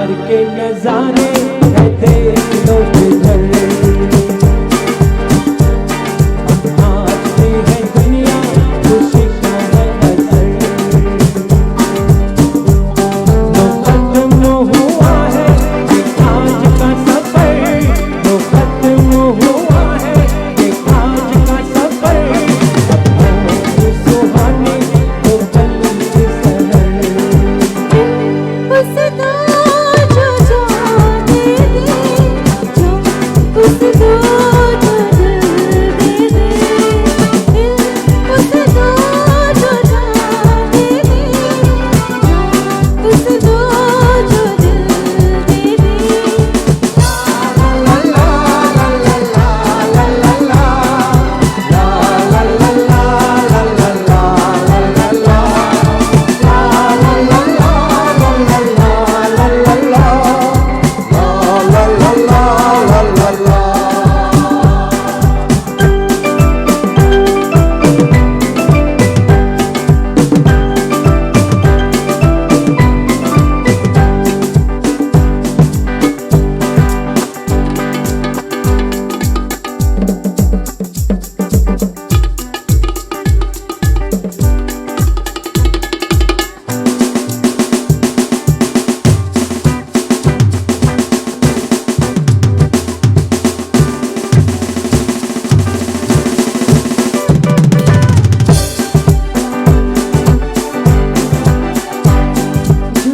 प्यार के नजारे है देख लो किधर नाचती है दुनिया खुशी का है असर लो खत्म हुआ है ये आज का सफर लो खत्म हुआ है ये आज का सफर सुहानी वो पल की सहर
उस दो जो जाने दे जो उस दो जो दिल दे दे उस दो जो जाने दे जो उस दो जो दिल दे दे जो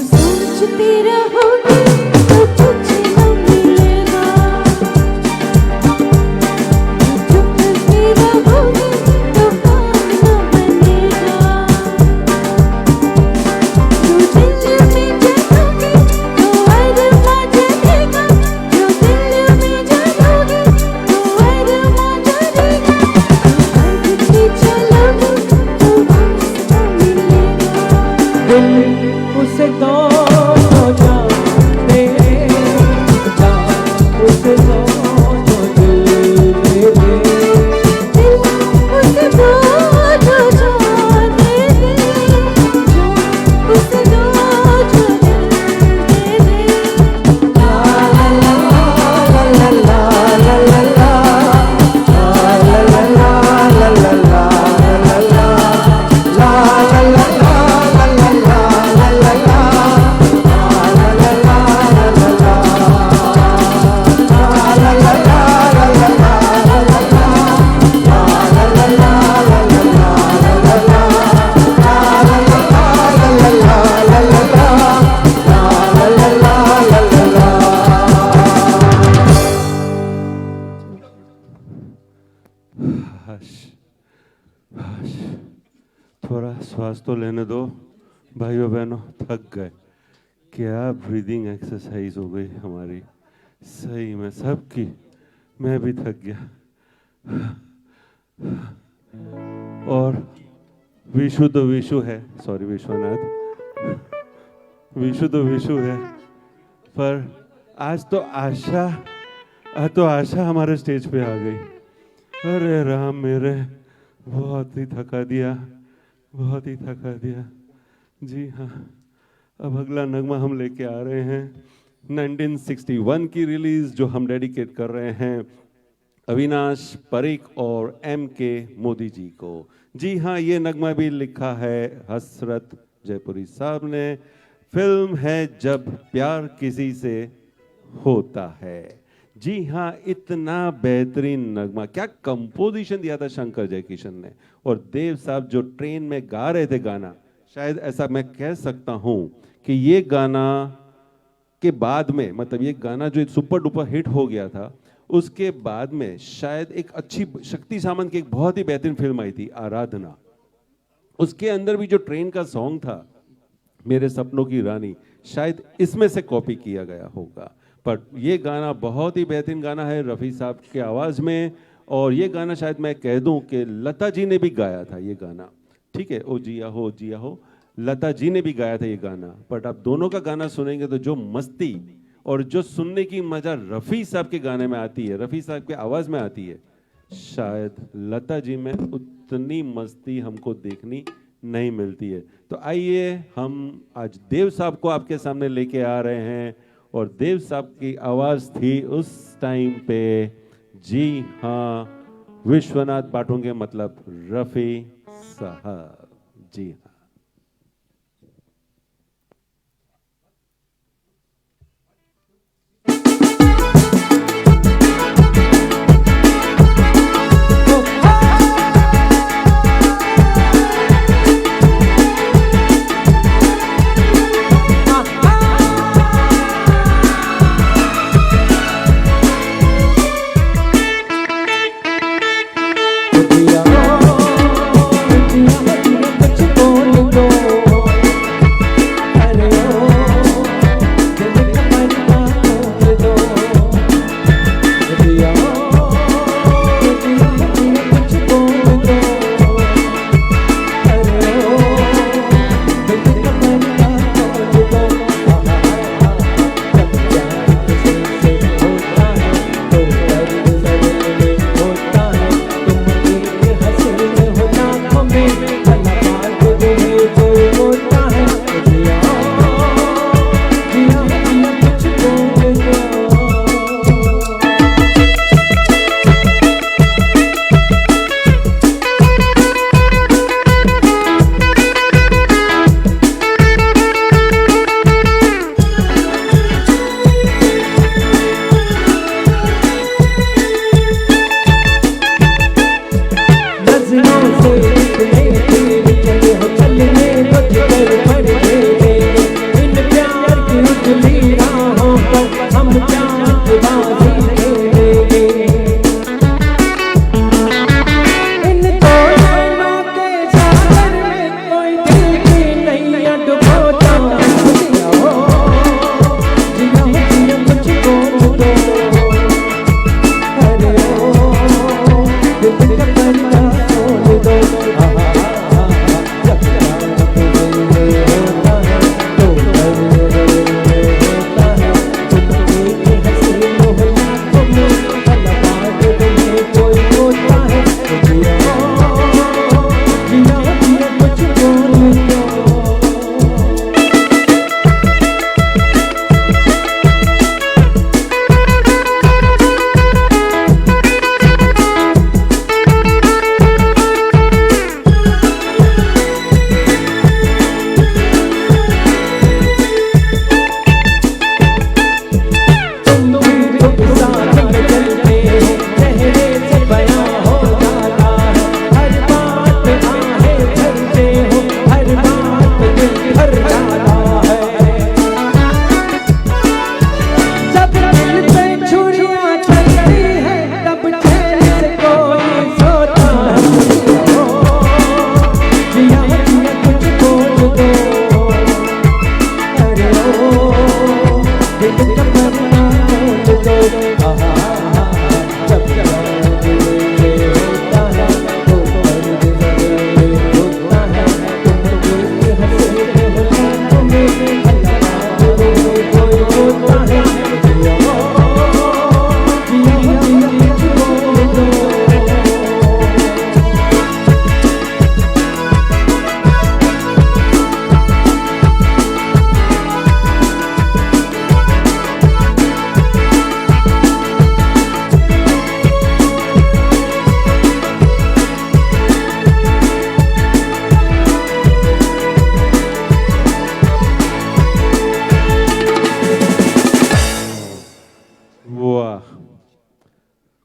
सोचती रहोगी तो कुछ न मिलेगा जो चुपती रहोगी तो काम न बनेगा जो दिल में जलोगी तो अरमा जलेगा जो दिल में जलोगी तो अरमा जलेगा बढ़ती चलोगी तो रास्ता मिलेगा
दिल उसे दो जो जाने जा उसे दो जो दिल दे दे
उस दो जो जाने दे जो उस दो जो दिल दे दे
हश हश थोड़ा श्वास तो लेने दो भाइयों बहनों, थक गए। क्या ब्रीदिंग एक्सरसाइज हो गई हमारी, सही में सबकी। मैं भी थक गया। और विशु तो विशु है, सॉरी विश्वनाथ, विशु तो विशु है, पर आज तो आशा हमारे स्टेज पे आ गई। अरे राम मेरे, बहुत ही थका दिया, बहुत ही थका दिया। जी हाँ, अब अगला नगमा हम लेके आ रहे हैं 1961 की रिलीज, जो हम डेडिकेट कर रहे हैं अविनाश परीख और M.K. मोदी जी को। जी हाँ, ये नगमा भी लिखा है हसरत जयपुरी साहब ने। फिल्म है जब प्यार किसी से होता है। जी हाँ, इतना बेहतरीन नगमा, क्या कंपोजिशन दिया था शंकर जयकिशन ने। और देव साहब जो ट्रेन में गा रहे थे गाना, शायद ऐसा मैं कह सकता हूँ कि ये गाना के बाद में, मतलब ये गाना जो सुपर डुपर हिट हो गया था, उसके बाद में शायद एक अच्छी शक्ति सामंत की एक बहुत ही बेहतरीन फिल्म आई थी आराधना। उसके अंदर भी जो ट्रेन का सॉन्ग था मेरे सपनों की रानी, शायद इसमें से कॉपी किया गया होगा। पर ये गाना बहुत ही बेहतरीन गाना है रफ़ी साहब के आवाज़ में। और ये गाना शायद मैं कह दूं कि लता जी ने भी गाया था ये गाना। ठीक है, ओ जिया हो, लता जी ने भी गाया था ये गाना। बट आप दोनों का गाना सुनेंगे तो जो मस्ती और जो सुनने की मजा रफ़ी साहब के गाने में आती है, रफ़ी साहब के आवाज़ में आती है, शायद लता जी में उतनी मस्ती हमको देखनी नहीं मिलती है। तो आइए हम आज देव साहब को आपके सामने लेके आ रहे हैं और देव साहब की आवाज थी उस टाइम पे। जी हाँ, विश्वनाथ पाठोंगे मतलब रफी साहब। जी हाँ।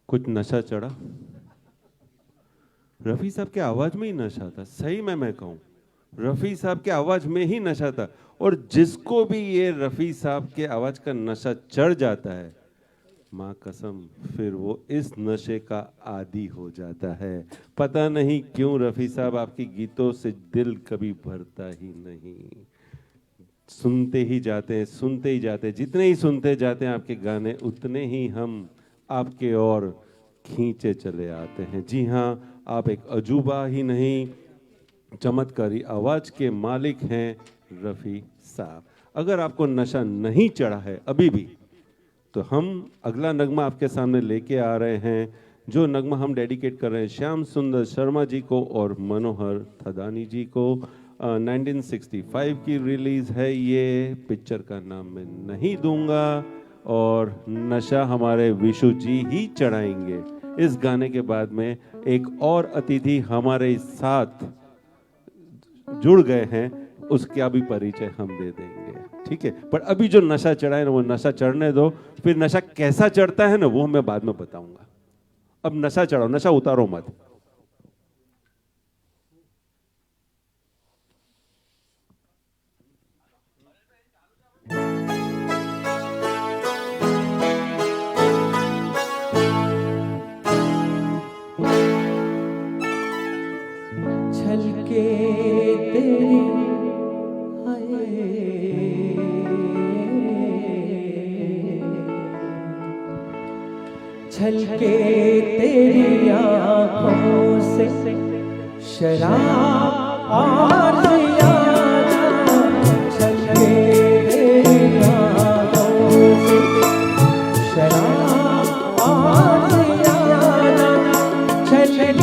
कुछ नशा चढ़ा। रफी साहब के आवाज में ही नशा था, सही में मैं कहूं, रफी साहब के आवाज में ही नशा था। और जिसको भी ये रफी साहब के आवाज का नशा चढ़ जाता है, माँ कसम फिर वो इस नशे का आदी हो जाता है। पता नहीं क्यों रफी साहब आपकी गीतों से दिल कभी भरता ही नहीं, सुनते ही जाते हैं, सुनते ही जाते हैं। जितने ही सुनते जाते हैं आपके गाने, उतने ही हम आपके ओर खींचे चले आते हैं। जी हाँ, आप एक अजूबा ही नहीं, चमत्कारी आवाज के मालिक हैं रफी साहब। अगर आपको नशा नहीं चढ़ा है अभी भी, तो हम अगला नगमा आपके सामने लेके आ रहे हैं, जो नगमा हम डेडिकेट कर रहे हैं श्याम सुंदर शर्मा जी को और मनोहर थदानी जी को। 1965 की रिलीज है ये, पिक्चर का नाम मैं नहीं दूंगा और नशा हमारे विशु जी ही चढ़ाएंगे। इस गाने के बाद में एक और अतिथि हमारे साथ जुड़ गए हैं, उसका भी परिचय हम दे देंगे, ठीक है। पर अभी जो नशा चढ़ा है ना वो नशा चढ़ने दो, फिर नशा कैसा चढ़ता है ना वो मैं बाद में बताऊंगा। अब नशा चढ़ाओ, नशा उतारो मत।
छलके तेरी आए, छलके तेरी आँखों से शराब और ज़ियादा, छलके तेरी आँखों से शराब और ज़ियादा, छलके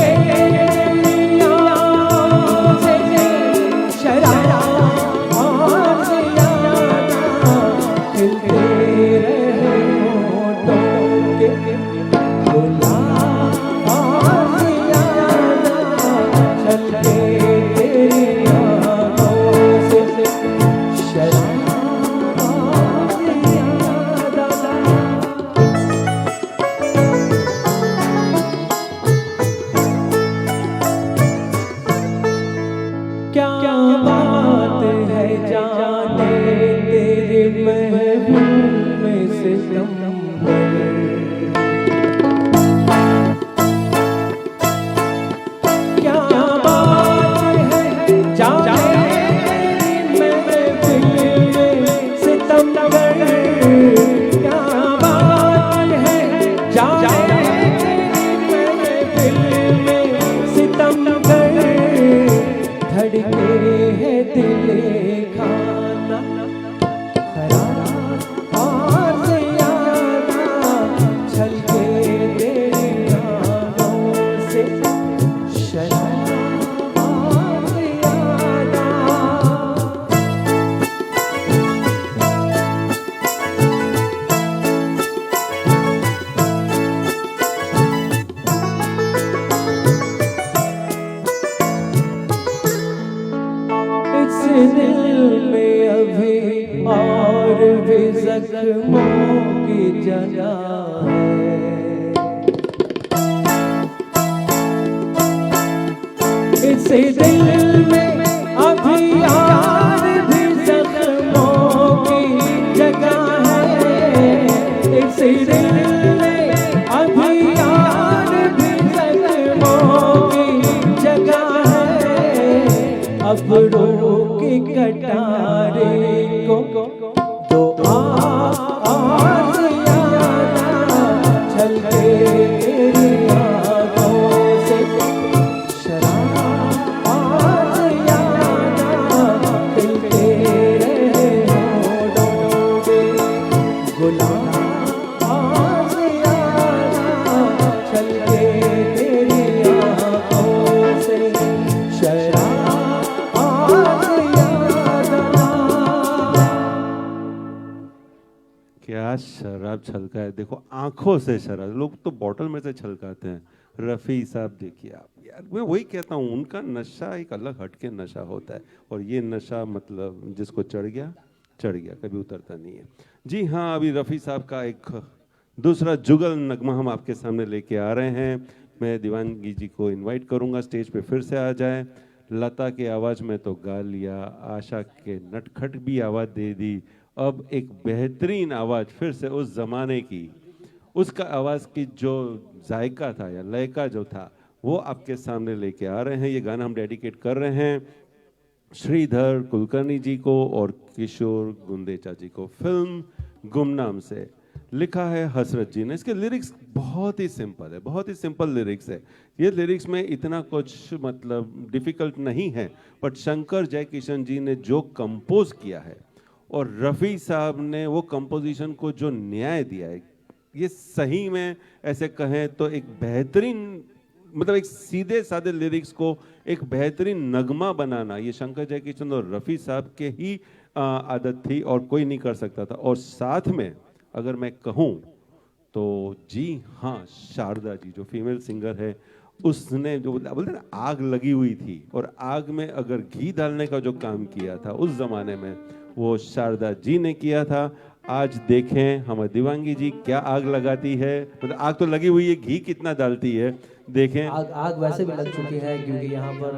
जख्मों की जगह है, इस दिल में अभी यार भी जख्मों की जगह है, इस दिल में अभी यार भी जख्मों की जगह है। अब रो की कटारे को
शराब छलका है, देखो आंखों से शराब, लोग तो बोतल में से छलकाते हैं। रफ़ी साहब देखिए आप, यार मैं वही कहता हूँ, उनका नशा एक अलग हटके नशा होता है, और ये नशा मतलब जिसको चढ़ गया, कभी उतरता नहीं है। जी हाँ, अभी रफ़ी साहब का एक दूसरा जुगल नगमा हम आपके सामने लेके आ रहे हैं। मैं दीवानगी जी को इन्वाइट करूँगा स्टेज पे फिर से आ जाए। लता के आवाज़ में तो गा लिया, आशा के नटखट भी आवाज़ दे दी, अब एक बेहतरीन आवाज़ फिर से उस ज़माने की, उसका आवाज़ की जो जायका था या लयका जो था वो आपके सामने लेके आ रहे हैं। ये गाना हम डेडिकेट कर रहे हैं श्रीधर कुलकर्णी जी को और किशोर गुंदेचा जी को। फिल्म गुमनाम से लिखा है हसरत जी ने। इसके लिरिक्स बहुत ही सिंपल है, बहुत ही सिंपल लिरिक्स है। ये लिरिक्स में इतना कुछ मतलब डिफ़िकल्ट नहीं है, बट शंकर जयकिशन जी ने जो कंपोज किया है और रफ़ी साहब ने वो कंपोजिशन को जो न्याय दिया है, ये सही में ऐसे कहें तो एक बेहतरीन मतलब एक सीधे साधे लिरिक्स को एक बेहतरीन नगमा बनाना, ये शंकर जयकिशन और रफ़ी साहब के ही आदत थी और कोई नहीं कर सकता था। और साथ में अगर मैं कहूँ तो जी हाँ, शारदा जी जो फीमेल सिंगर है, उसने जो बोलते ना आग लगी हुई थी, और आग में अगर घी डालने का जो काम किया था उस जमाने में, वो शारदा जी ने किया था। आज देखें हमारी दिवांगी जी क्या आग लगाती है, मतलब आग तो लगी हुई है, घी कितना डालती है देखें।
आग वैसे भी लग चुकी है क्योंकि यहाँ पर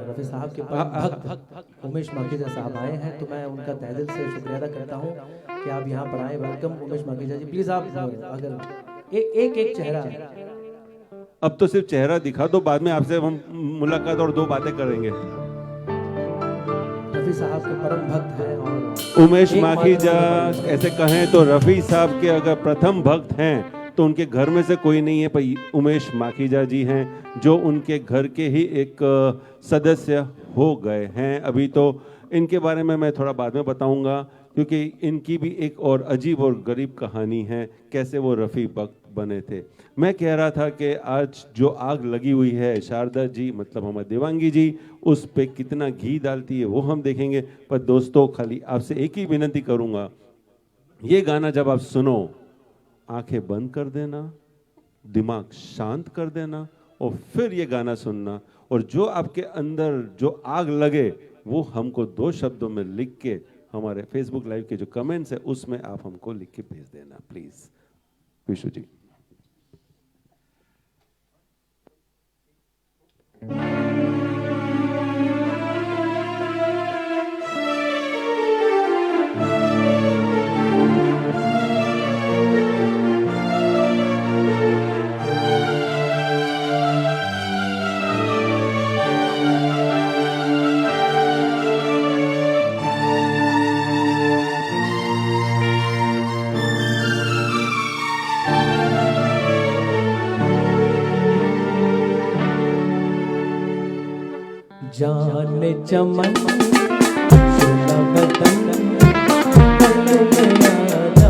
रफ़ी साहब के परम भक्त उमेश माखीजा साहब आए हैं, तो मैं उनका तहे दिल से शुक्रिया अदा करता हूँ कि आप यहाँ पर आए। वेलकम उमेश माखीजा जी, प्लीज आप अगर एक चेहरा,
अब तो सिर्फ चेहरा दिखा दो, बाद में आपसे हम मुलाकात और दो बातें करेंगे।
रफ़ी साहब के परम भक्त हैं और
उमेश माखीजा ऐसे कहें तो रफ़ी साहब के अगर प्रथम भक्त हैं तो उनके घर में से कोई नहीं है, पर उमेश माखीजा जी हैं जो उनके घर के ही एक सदस्य हो गए हैं। अभी तो इनके बारे में मैं थोड़ा बाद में बताऊंगा, क्योंकि इनकी भी एक और अजीब और गरीब कहानी है, कैसे वो रफ़ी भक्त बने थे। मैं कह रहा था कि आज जो आग लगी हुई है शारदा जी, मतलब हमारी देवांगी जी, उस पे कितना घी डालती है वो हम देखेंगे। पर दोस्तों, खाली आपसे एक ही विनती करूंगा, ये गाना जब आप सुनो, आंखें बंद कर देना, दिमाग शांत कर देना और फिर ये गाना सुनना, और जो आपके अंदर जो आग लगे वो हमको 2 शब्दों में लिख के हमारे फेसबुक लाइव के जो कमेंट्स है उसमें आप हमको लिख के भेज देना प्लीज। विशु जी।
जान चमन सुना वतन पल में आना,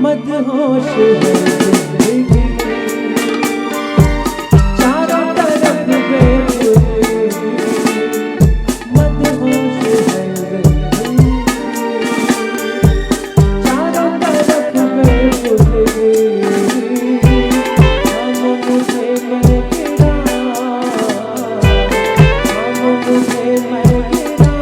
मदहोश है जिंदगी, चारों तरफ बेखुदी, मदहोश है जिंदगी, चारों तरफ बेखुदी, हम मुझे मैं गिरा, हम मुझे मैं गिरा,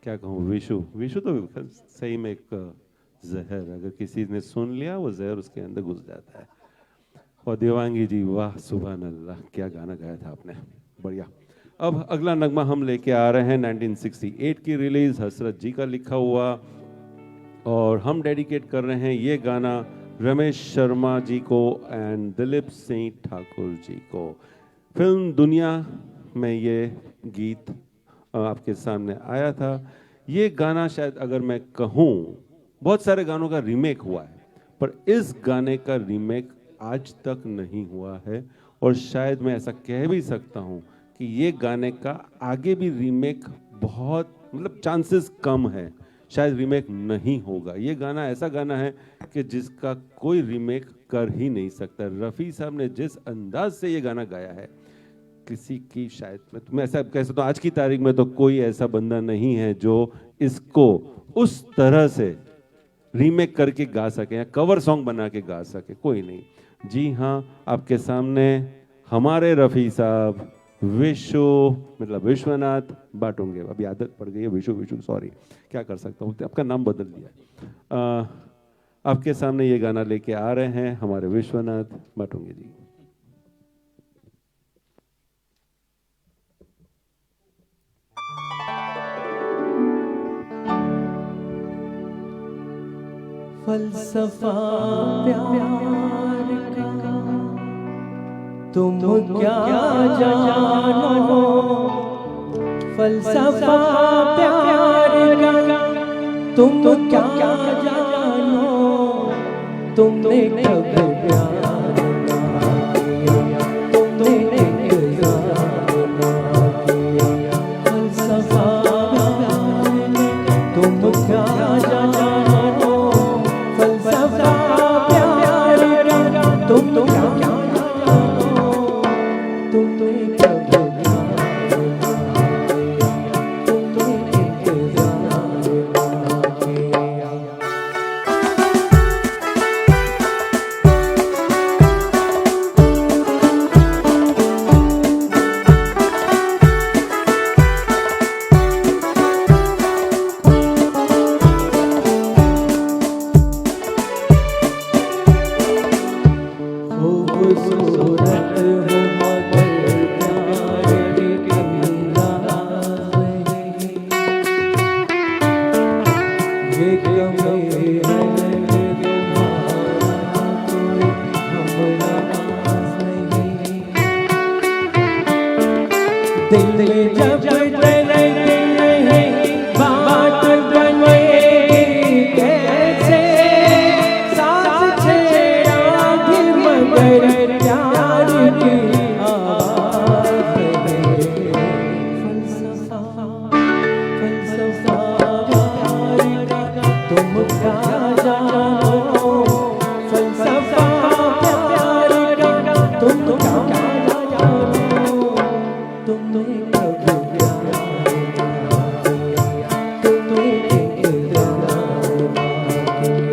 क्या कहूँ, विशु विशु तो सही में एक जहर, अगर किसी ने सुन लिया वो जहर उसके अंदर घुस जाता है। और देवांगी जी, वाह सुभान अल्लाह, क्या गाना गाया था आपने, बढ़िया। अब अगला नगमा हम लेके आ रहे हैं 1968 की रिलीज, हसरत जी का लिखा हुआ, और हम डेडिकेट कर रहे हैं ये गाना रमेश शर्मा जी को एंड दिलीप सिंह ठाकुर जी को। फिल्म दुनिया में ये गीत आपके सामने आया था। ये गाना शायद अगर मैं कहूँ, बहुत सारे गानों का रीमेक हुआ है, पर इस गाने का रीमेक आज तक नहीं हुआ है, और शायद मैं ऐसा कह भी सकता हूँ कि ये गाने का आगे भी रीमेक बहुत, मतलब चांसेस कम है, शायद रीमेक नहीं होगा। ये गाना ऐसा गाना है कि जिसका कोई रीमेक कर ही नहीं सकता। रफ़ी साहब ने जिस अंदाज से ये गाना गाया है, किसी की शायद मैं ऐसा कह सकता हूँ आज की तारीख में तो कोई ऐसा बंदा नहीं है जो इसको उस तरह से रीमेक करके गा सके या कवर सॉन्ग बना के गा सके, कोई नहीं। जी हाँ, आपके सामने हमारे रफ़ी साहब विशु, मतलब विश्वनाथ बाटुंगे, अभी आदत पड़ गई है विशु विशु, सॉरी, क्या कर सकता हूँ, आपका नाम बदल दिया। आपके सामने ये गाना लेके आ रहे हैं हमारे विश्वनाथ बाटुंगे जी।
फलसफा प्यार का तुम क्या जानो, फलसफा प्यार का तुम क्या जानो, तुमने कब प्यार ना किया, तुमने इंतजार ना किया, फलसफा प्यार का तुम क्या जानो, फलसफा प्यार का तुम क्या जानो, तुमने कब प्यार ना किया, तुमने इंतजार ना किया। खूबसूरत हो मगर प्यार की अंदाज़ नहीं, ये कमी है तुम्हारा कोई हमराज नहीं। दिल जब डरेगी नहीं बात बनेगी कैसे, सांस छेड़ा भी मगर प्यार की आवाज़ है। फलसफा फलसफा प्यार का तुम क्या जानो, फलसफा प्यार का तुम क्या जानो, तुमने कब प्यार ना किया, तुमने इंतजार ना किया।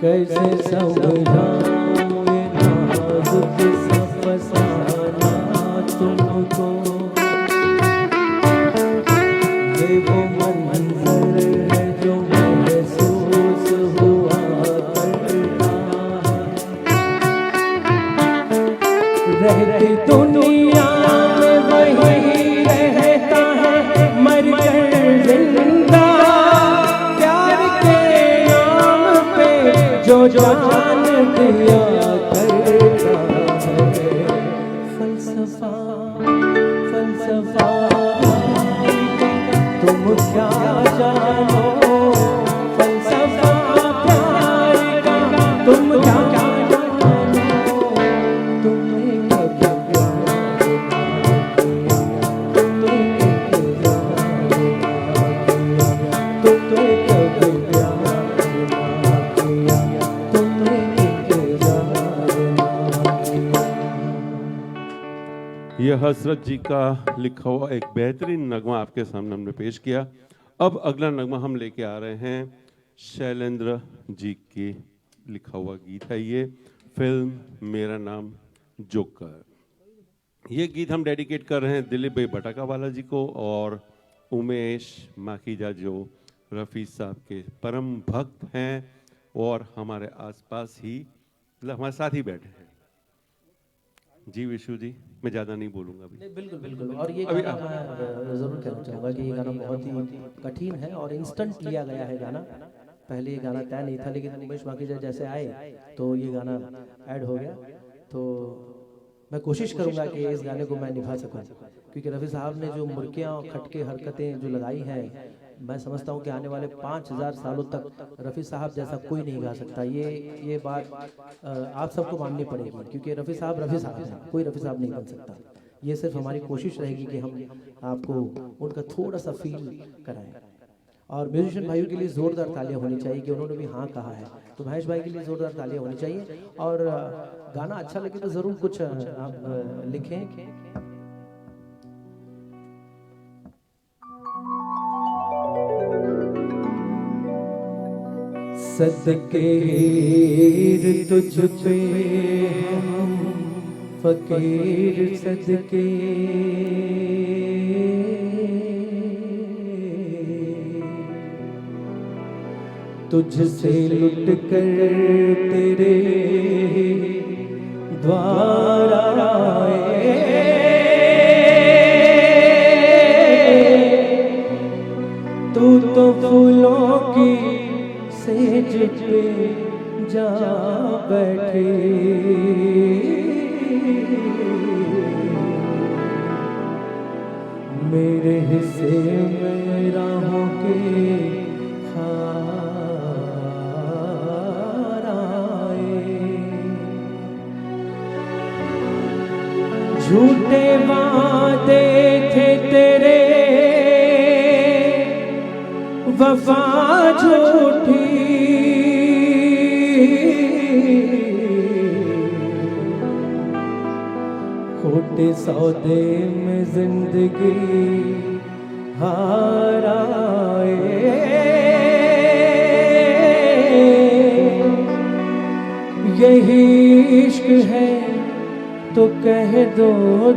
कैसे समझाऊं ये नाजुक सा फसाना तुमको, ये वो मंजर है जो महसूस हुआ करता है, रहती दुनिया में वही रहता है मर कर जिंदा, प्यार के नाम पे जो जान दिया करता है। फलसफा फलसफा तुम क्या जानो, फलसफा प्यार का तुम क्या जानो, तुमने कब प्यार ना किया,
ये हसरत जी का लिखा हुआ एक बेहतरीन नगमा आपके सामने हमने पेश किया। अब अगला नगमा हम लेके आ रहे हैं शैलेंद्र जी की लिखा हुआ गीत है ये, फिल्म मेरा नाम जोकर। ये गीत हम डेडिकेट कर रहे हैं दिलीप भाई भटकावाला जी को और उमेश माखीजा जो रफ़ी साहब के परम भक्त हैं और हमारे आसपास ही मतलब हमारे साथ ही बैठे हैं। जी विशु जी, मैं ज़्यादा नहीं बोलूँगा अभी।
बिल्कुल बिल्कुल। और ये गाना मैं ज़रूर कहना चाहूँगा कि ये गाना बहुत ही कठिन है और इंस्टेंट लिया गया है गाना। पहले ये गाना तय नहीं था, लेकिन उमेश माखीजा जैसे आए तो ये गाना ऐड हो गया। तो मैं कोशिश करूंगा कि इस गाने को मैं निभा सकूं, क्योंकि रफ़ी साहब ने जो मुर्कियाँ और खटके हरकतें जो लगाई हैं, मैं समझता हूं कि आने वाले 5000 सालों तक रफ़ी साहब जैसा कोई नहीं गा सकता। ये बात आप सबको माननी पड़ेगी, क्योंकि रफ़ी साहब हैं, कोई रफ़ी साहब नहीं बन सकता। ये सिर्फ हमारी कोशिश रहेगी कि हम आपको उनका थोड़ा सा फील कराएं। और म्यूजिशियन भाइयों के लिए ज़ोरदार तालियां होनी चाहिए कि उन्होंने भी हाँ कहा है, तो महेश भाई के लिए ज़ोरदार तालियां होनी चाहिए। और गाना अच्छा लगे तो ज़रूर कुछ आप लिखें। सदके तुझ पे हम फकीर सदके, तुझसे लुट कर तेरे द्वार आए, तू तो फूलों की सेज पे जा बैठे, मेरे हिस्से में राहों के झूठे वादे थे तेरे, वफा झूठी, खोटे सौदे में जिंदगी हार आए, यही इश्क है तो कह दो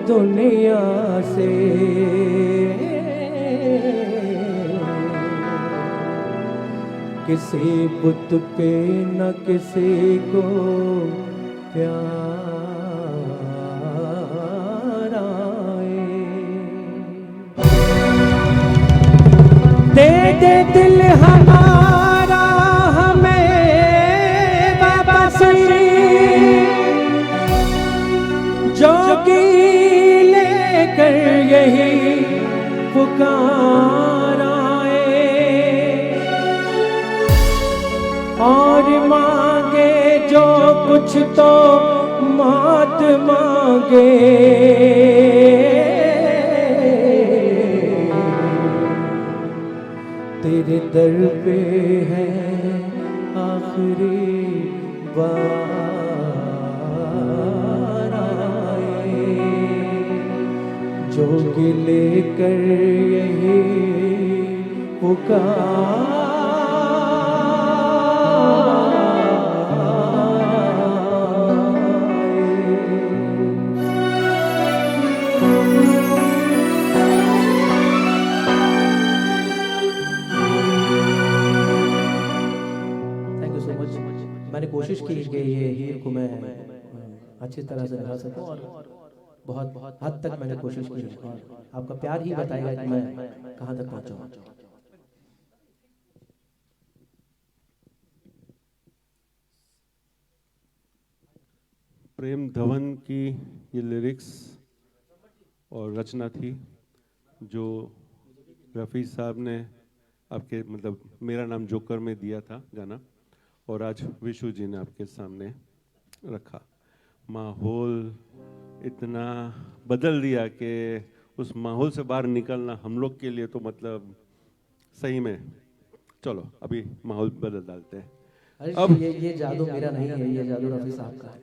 दुनिया से, किसी बुत पे न किसी को प्यार आए, दे दे दिल हमारा हमें वापस, जोगी लेकर यही पुकार आए, और मांगे जो कुछ तो मौत मांगे, तेरे दर पे है आखिरी बार जोगी लेकर यही पुकार थैंक यू सो मच। मैंने कोशिश की कि ये हीर को मैं अच्छी तरह से निभा सकूं और बहुत हद तक मैंने कोशिश की, और आपका प्यार ही बताएगा कि मैं कहां तक पहुंचा हूं।
प्रेम धवन की ये लिरिक्स और रचना थी जो रफ़ी साहब ने आपके मतलब मेरा नाम जोकर में दिया था गाना, और आज विशु जी ने आपके सामने रखा। माहौल इतना बदल दिया कि उस माहौल से बाहर निकलना हम लोग के लिए तो मतलब सही में, चलो अभी माहौल बदल डालते हैं।
अब ये जादू मेरा नहीं है, ये जादू रफ़ी साहब का है।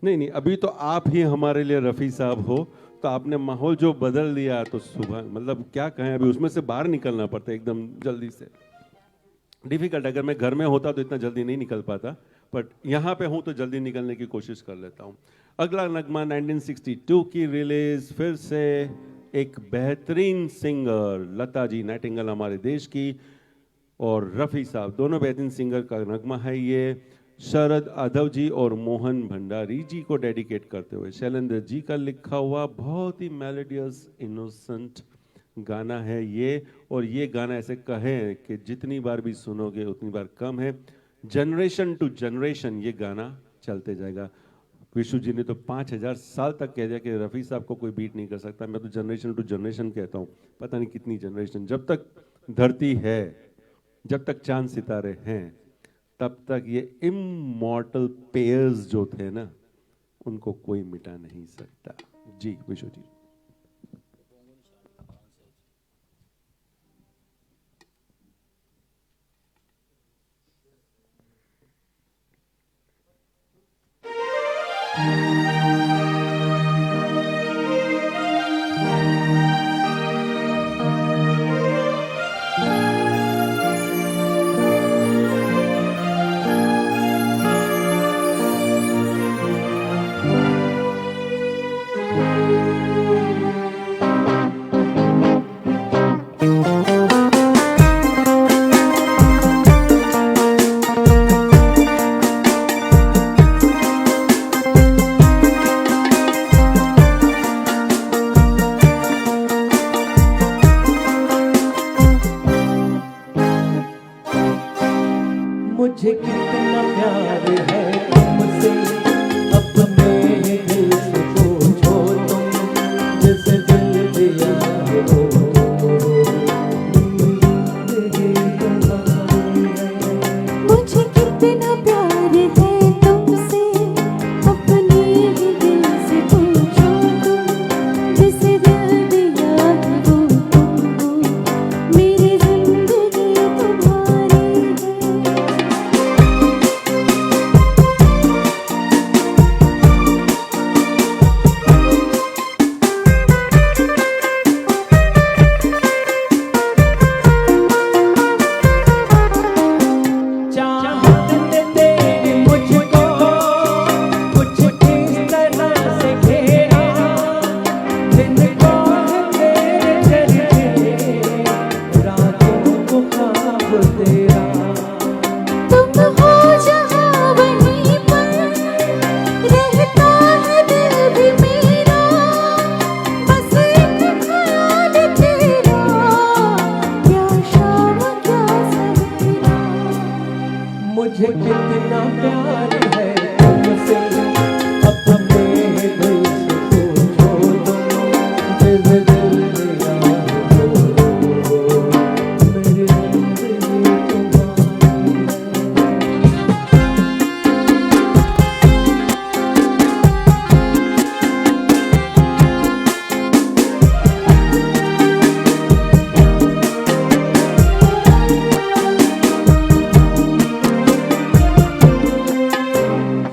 नहीं नहीं, अभी तो आप ही हमारे लिए रफ़ी साहब हो, तो आपने माहौल जो बदल दिया तो सुबह मतलब क्या कहें, अभी उसमें से बाहर निकलना पड़ता है एकदम जल्दी से। डिफिकल्ट, अगर मैं घर में होता तो इतना जल्दी नहीं निकल पाता, बट यहाँ पे हूँ तो जल्दी निकलने की कोशिश कर लेता हूँ। अगला नगमा 1962 की रिलीज, फिर से एक बेहतरीन सिंगर लता जी नाइटिंगेल हमारे देश की और रफ़ी साहब, दोनों बेहतरीन सिंगर का नगमा है ये। शरद यादव जी और मोहन भंडारी जी को डेडिकेट करते हुए, शैलेंद्र जी का लिखा हुआ बहुत ही मेलोडियस इनोसेंट गाना है ये। और ये गाना ऐसे कहें कि जितनी बार भी सुनोगे उतनी बार कम है। जनरेशन टू जनरेशन ये गाना चलते जाएगा। विशु जी ने तो 5000 साल तक कह दिया कि रफ़ी साहब को कोई बीट नहीं कर सकता। मैं तो जनरेशन टू जनरेशन कहता हूँ, पता नहीं कितनी जनरेशन, जब तक धरती है, जब तक चांद सितारे हैं, तब तक ये इमॉर्टल पेयर्स जो थे ना, उनको कोई मिटा नहीं सकता। जी विशु जी।
मुझे कितना प्यार है तुमसे, अपने दिल से पूछो तुम, जिस दिल दिया है वो जिंदगी तुम्हारी है।
मुझे कितना प्यार है तुमसे, अपने ही दिल से पूछो तुम, जिसे दिल दिया है वो तुम हो, मेरी जिंदगी तुम्हारी है।
चाहत तेरी मुझको कुछ इस तरह से घेरा, दिन को है तेरे चलते, रातों को ख्वाब तेरा।
तुम हो जहाँ वहीं पर, रहता है दिल भी मेरा, बस एक ख्याल तेरा, क्या शाम क्या सवेरा।
मुझे कितना प्यार है तुमसे, अपने दिल से पूछो तुम, जिस दिल दिया है वो मेरी जिंदगी तुम्हारी है।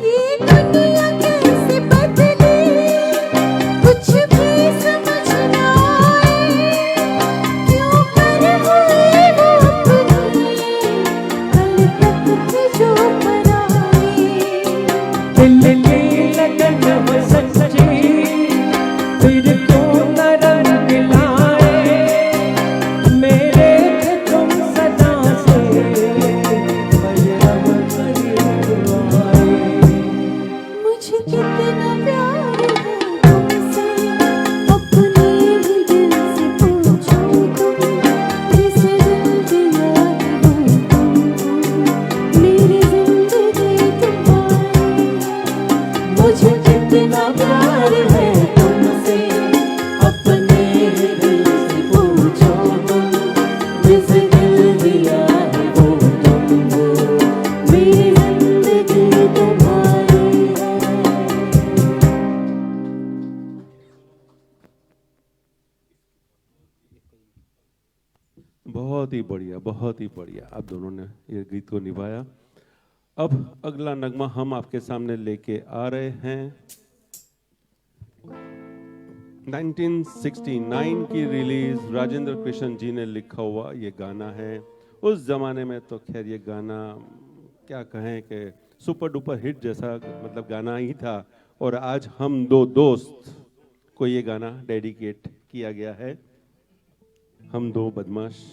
ये दुनिया कैसे बदले, कुछ भी समझ ना आए, क्यों कर हुए वो अपने, कल तक थे जो पराए।
दिल की लगन हो सच्ची, फिर क्यों न रंग लाए, मेरे थे तुम सदा से, मजरब करीब आए।
मुझे कितना प्यार है तुमसे, अपने ही दिल से पूछो तुम, जिसे दिल दिया है वो तुम हो, मेरी जिंदगी तुम्हारी है।
मुझे कितना प्यार है तुमसे, अपने ही दिल से पूछो तुम, जिस दिल दिया है वो तुम हो, मेरी जिंदगी तुम्हारी है।
बहुत ही बढ़िया, बहुत ही बढ़िया, आप दोनों ने ये गीत को निभाया। अब अगला नगमा हम आपके सामने लेके आ रहे हैं 1969 की रिलीज राजेंद्र कृष्ण जी ने लिखा हुआ ये गाना है। उस जमाने में तो खैर ये गाना क्या कहें कि सुपर डुपर हिट जैसा मतलब गाना ही था, और आज हम दो दोस्त को ये गाना डेडिकेट किया गया है। हम दो बदमाश,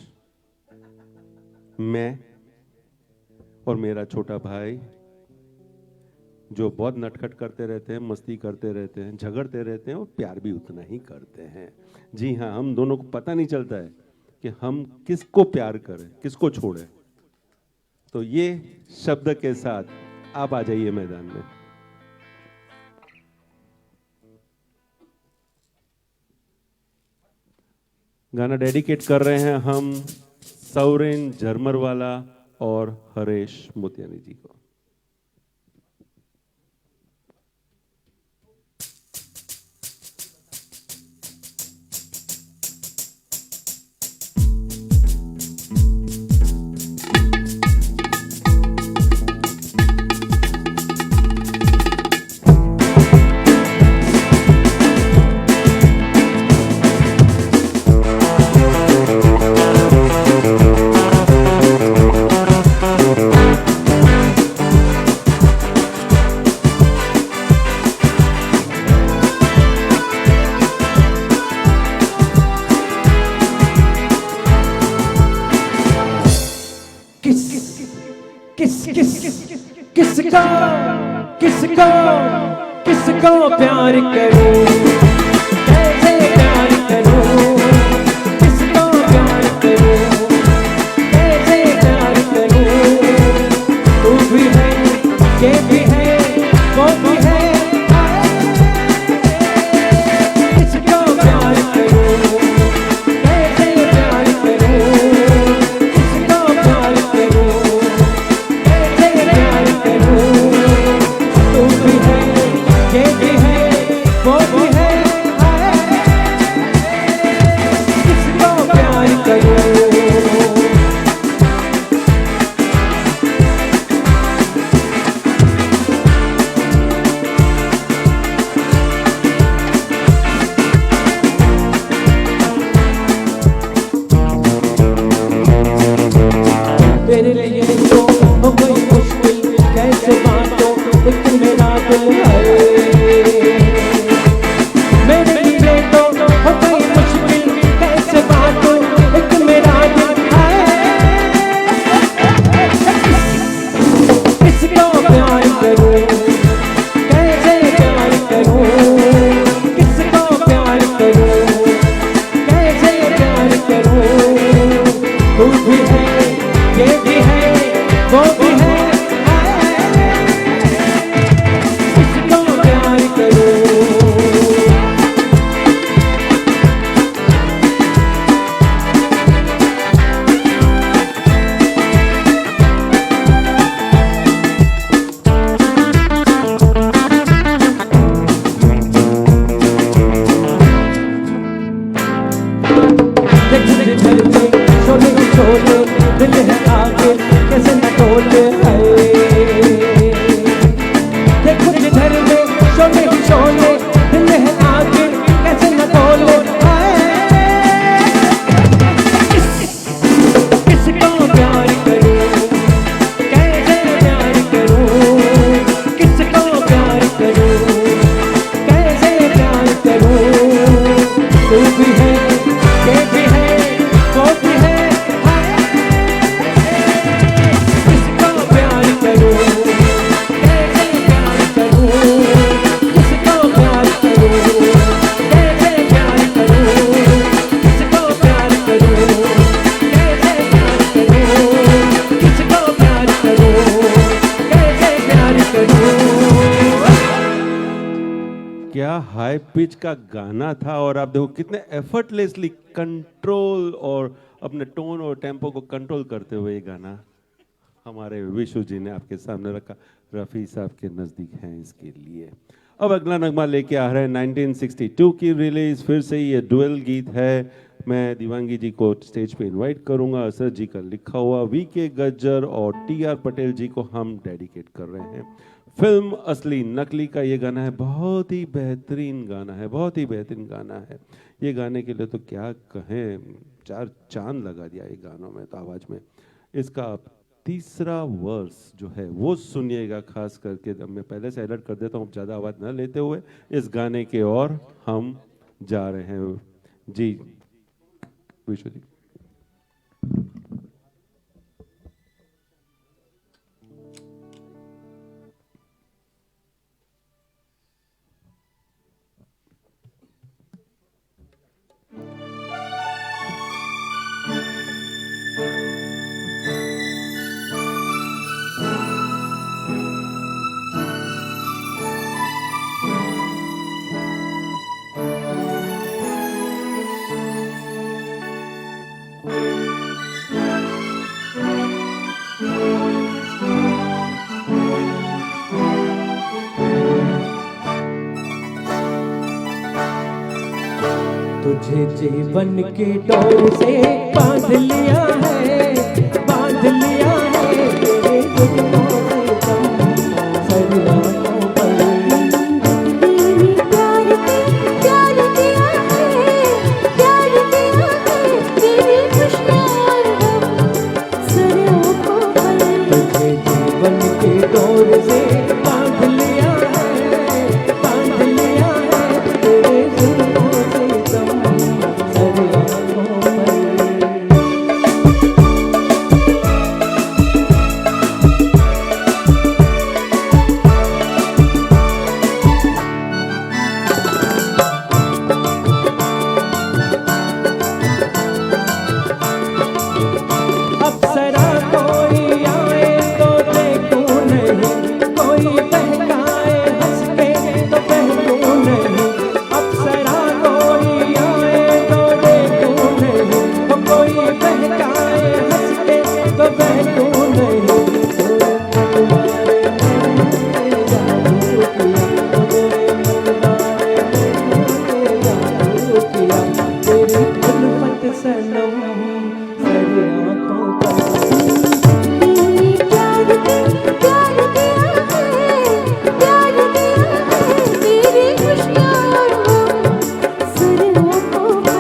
मैं और मेरा छोटा भाई, जो बहुत नटखट करते रहते हैं, मस्ती करते रहते हैं, झगड़ते रहते हैं और प्यार भी उतना ही करते हैं। जी हाँ, हम दोनों को पता नहीं चलता है कि हम किसको प्यार करें, किसको छोड़ें। तो ये शब्द के साथ आप आ जाइए मैदान में। गाना डेडिकेट कर रहे हैं हम सौरेन झरमरवाला और हरेश मोतियानी जी को।
किसका किसका किसका प्यार करूं, कैसे प्यार करूं, किसका प्यार करूं, कैसे प्यार करूं। तू भी है, ये भी है, वो भी है, किसका प्यार करूं, कैसे प्यार करूं, किसका प्यार करूं, कैसे प्यार करूं। तू भी है, ये भी है, वो भी है, किसका प्यार करूं। मेरे लिए तो हो गई मुश्किल, कैसे बातों एक मेरा दिल है। मेरे लिए तो हो गई मुश्किल, कैसे बातों एक मेरा दिल है। किसका प्यार करूं, कैसे प्यार करूं, किसका प्यार करूं, कैसे प्यार करूं। तू भी है, ये भी है, वो भी है, किसका प्यार करूं। छोले छोले दिल है आगे, कैसे न डोले है। देखो जिधर में छोले छोले दिल है आगे, कैसे न डोले है। किसका प्यार करूं, कैसे प्यार करूं, किसका प्यार करूं, कैसे प्यार करूं। तू भी है, ये भी है, वो भी है, किसका प्यार करूं, कैसे प्यार करूं, किसका प्यार करूं, कैसे प्यार करूं, किसका प्यार करूं, कैसे प्यार करूं, किसका प्यार करूं, कैसे प्यार करूं।
क्या हाई पिच का गाना था, और आप देखो कितने एफर्टलेसली कंट्रोल और अपने टोन और टेम्पो को कंट्रोल करते हुए ये गाना हमारे विशु जी ने आपके सामने रखा। रफ़ी साहब के नज़दीक हैं इसके लिए। अब अगला नगमा लेके आ रहे हैं 1962 की रिलीज, फिर से ये डुअल गीत है मैं दिवांगी जी को स्टेज पे इनवाइट करूंगा। असर जी का लिखा हुआ वीके गज्जर और टीआर पटेल जी को हम डेडिकेट कर रहे हैं। फिल्म असली नकली का ये गाना है, बहुत ही बेहतरीन गाना है, बहुत ही बेहतरीन गाना है। ये गाने के लिए तो क्या कहें, 4 चांद लगा दिया ये गानों में, तो आवाज में। इसका तीसरा वर्स जो है वो सुनिएगा खास करके। अब मैं पहले से अलर्ट कर देता हूँ, ज़्यादा आवाज़ न लेते हुए इस गाने के और हम जा रहे हैं जी। विश्व जी
तुझे जीवन की डोर से बांध लिया है, बांध लिया है तेरे जुल्फों से दम सरियाओं पर।
तेरी प्यार दिया है, प्यार दिया है तेरी खुशियाँ हम सर आँखों पर।
तुझे जीवन की डोर से बांध लिया है, बांध लिया है तेरे जुल्फों से दम सरियाओं पर। अप्सरा कोई आए तो देखूं नहीं, कोई बहकाए हंस के तो बहकूं नहीं। अप्सरा कोई आए तो देखूं नहीं, कोई बहकाए हंस के तो बहकूं नहीं। तेरी उल्फत सनम सर आँखों पर।
तेरी प्यार दिया है, प्यार दिया है तेरी खुशियाँ हम सर आँखों पर।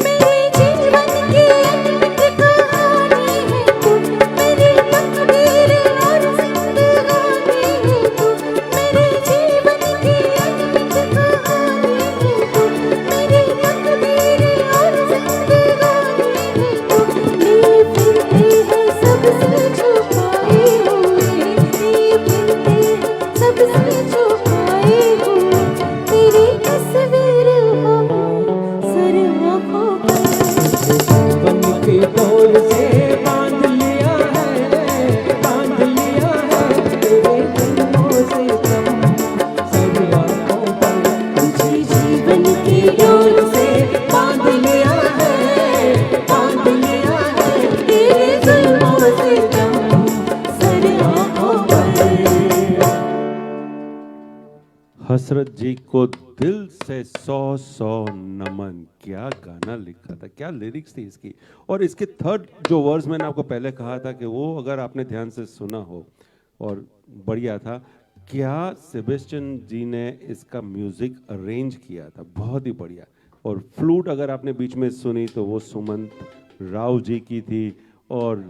मेरे जीवन की अनमित कहानी है तू, मेरी तकदीर और जिंदगानी है तू। मेरे जीवन की अनमित कहानी है तू, मेरी तकदीर और जिंदगानी है तू। लिए फिरते हैं सबसे छुपाए हुए, लिए फिरते हैं सबसे छुपाए हुए तेरी तस्वीर हम सर आँखों पर।
जीवन की डोर से बांध लिया है, बांध लिया है तेरे जुल्फों से दम सर आँखों पर।
तुझे जीवन की डोर से बांध लिया है, बांध लिया है तेरे जुल्फों से दम सर आँखों पर।
हसरत जी को दिल से 100 नमन। क्या गाना लिखा था, क्या लिरिक्स थी इसकी। और इसके थर्ड जो वर्स मैंने आपको पहले कहा था कि वो अगर आपने ध्यान से सुना हो और बढ़िया था। क्या सेबेस्टियन जी ने इसका म्यूजिक अरेंज किया था, बहुत ही बढ़िया। और फ्लूट अगर आपने बीच में सुनी तो वो सुमंत राव जी की थी। और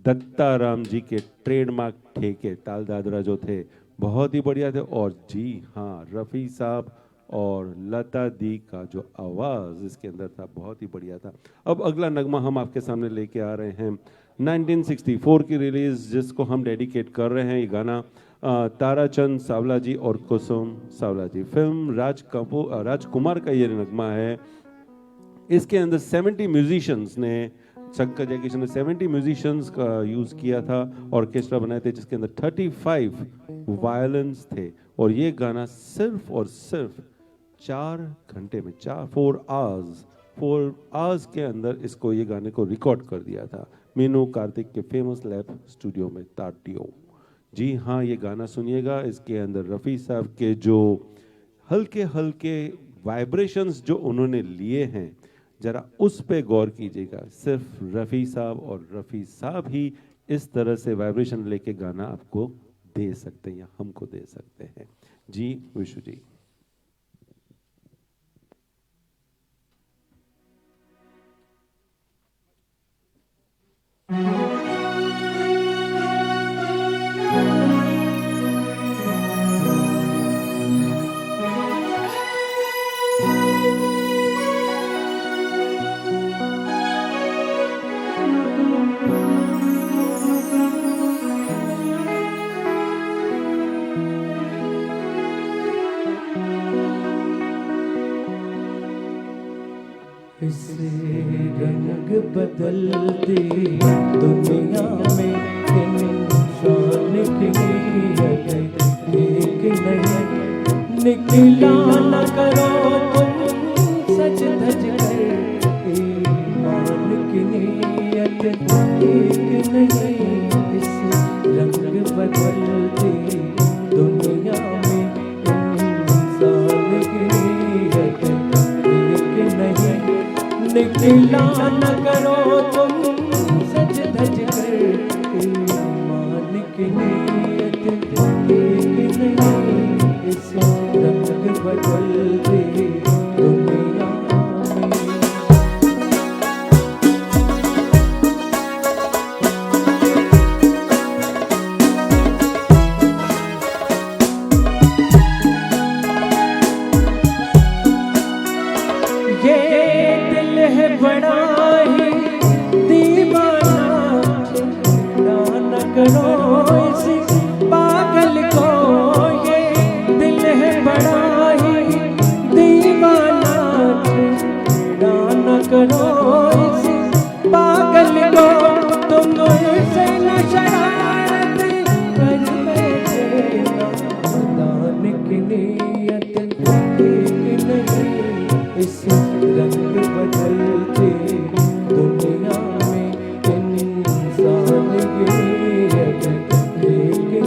दत्ता राम जी के ट्रेडमार्क ठेके ताल दादरा जो थे बहुत ही बढ़िया थे। और जी हाँ, रफ़ी साहब और लता दी का जो आवाज़ इसके अंदर था बहुत ही बढ़िया था। अब अगला नगमा हम आपके सामने लेके आ रहे हैं 1964 की रिलीज़, जिसको हम डेडिकेट कर रहे हैं। ये गाना ताराचंद सावला जी और कुसुम सावला जी, फिल्म राजकुमार का ये नगमा है। इसके अंदर 70 म्यूजिशियंस ने, शंकर जयकिशन ने 70 म्यूजिशियंस का यूज़ किया था, ऑर्केस्ट्रा बनाए थे जिसके अंदर 35 वायलिन्स थे। और ये गाना सिर्फ और सिर्फ 4 घंटे में 4 आवर्स के अंदर इसको ये गाने को रिकॉर्ड कर दिया था मीनू कार्तिक के फेमस लैब स्टूडियो में ताटियो। जी हाँ, ये गाना सुनिएगा, इसके अंदर रफ़ी साहब के जो हल्के हल्के वाइब्रेशंस जो उन्होंने लिए हैं, जरा उस पे गौर कीजिएगा। सिर्फ रफ़ी साहब और रफ़ी साहब ही इस तरह से वाइब्रेशन लेके गाना आपको दे सकते हैं या हमको दे सकते हैं। जी विशु जी।
इस रंग बदलती दुनिया में इंसान की नीयत एक नहीं, निकला न करो तुम सच धज कर, ईमान की नीयत एक नहीं। इस रंग बदलती दुनिया में इंसान की नीयत एक नहीं, निकला न करो तुम सच धज कर, ईमान की नीयत एक नहीं। इस रंग बदलती दुनिया में ये दिल है बड़ा ही दीवाना, छेड़ा न करो इस पागल को। ये दिल है बड़ा ही दीवाना, छेड़ा न करो इस पागल को। तुम से न शरारत कर बैठे, नादान की नीयत एक नहीं। इस रंग बदलते दुनिया में इंसान की नीयत एक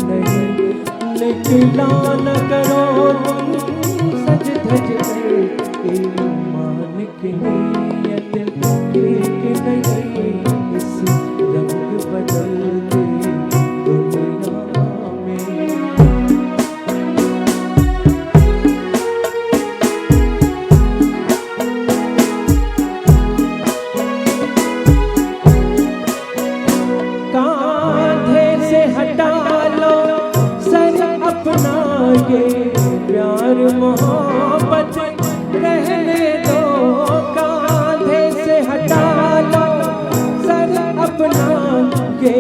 नहीं, निकला न करो तुम सज धज कर, ईमान की नीयत एक नहीं। इस रंग बदलते दुनिया में कांधे से हटा लो सर अपना, ये प्यार मोहब्बत रहने दो। कांधे से हटा लो सर अपना, ये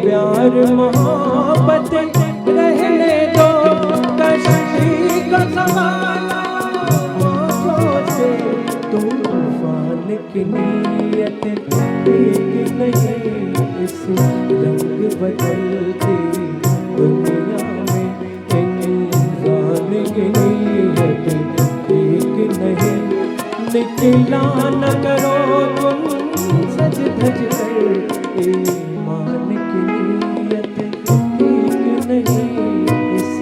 प्यार मोहब्बत रहने दो। कश्ती को संभालो आँखों से, तूफान की नीयत एक नहीं। इस रंग बदलती दुनिया में इंसान की नीयत एक नहीं, निकला न करो तुम सज धज कर, ईमान की नीयत एक नहीं। इस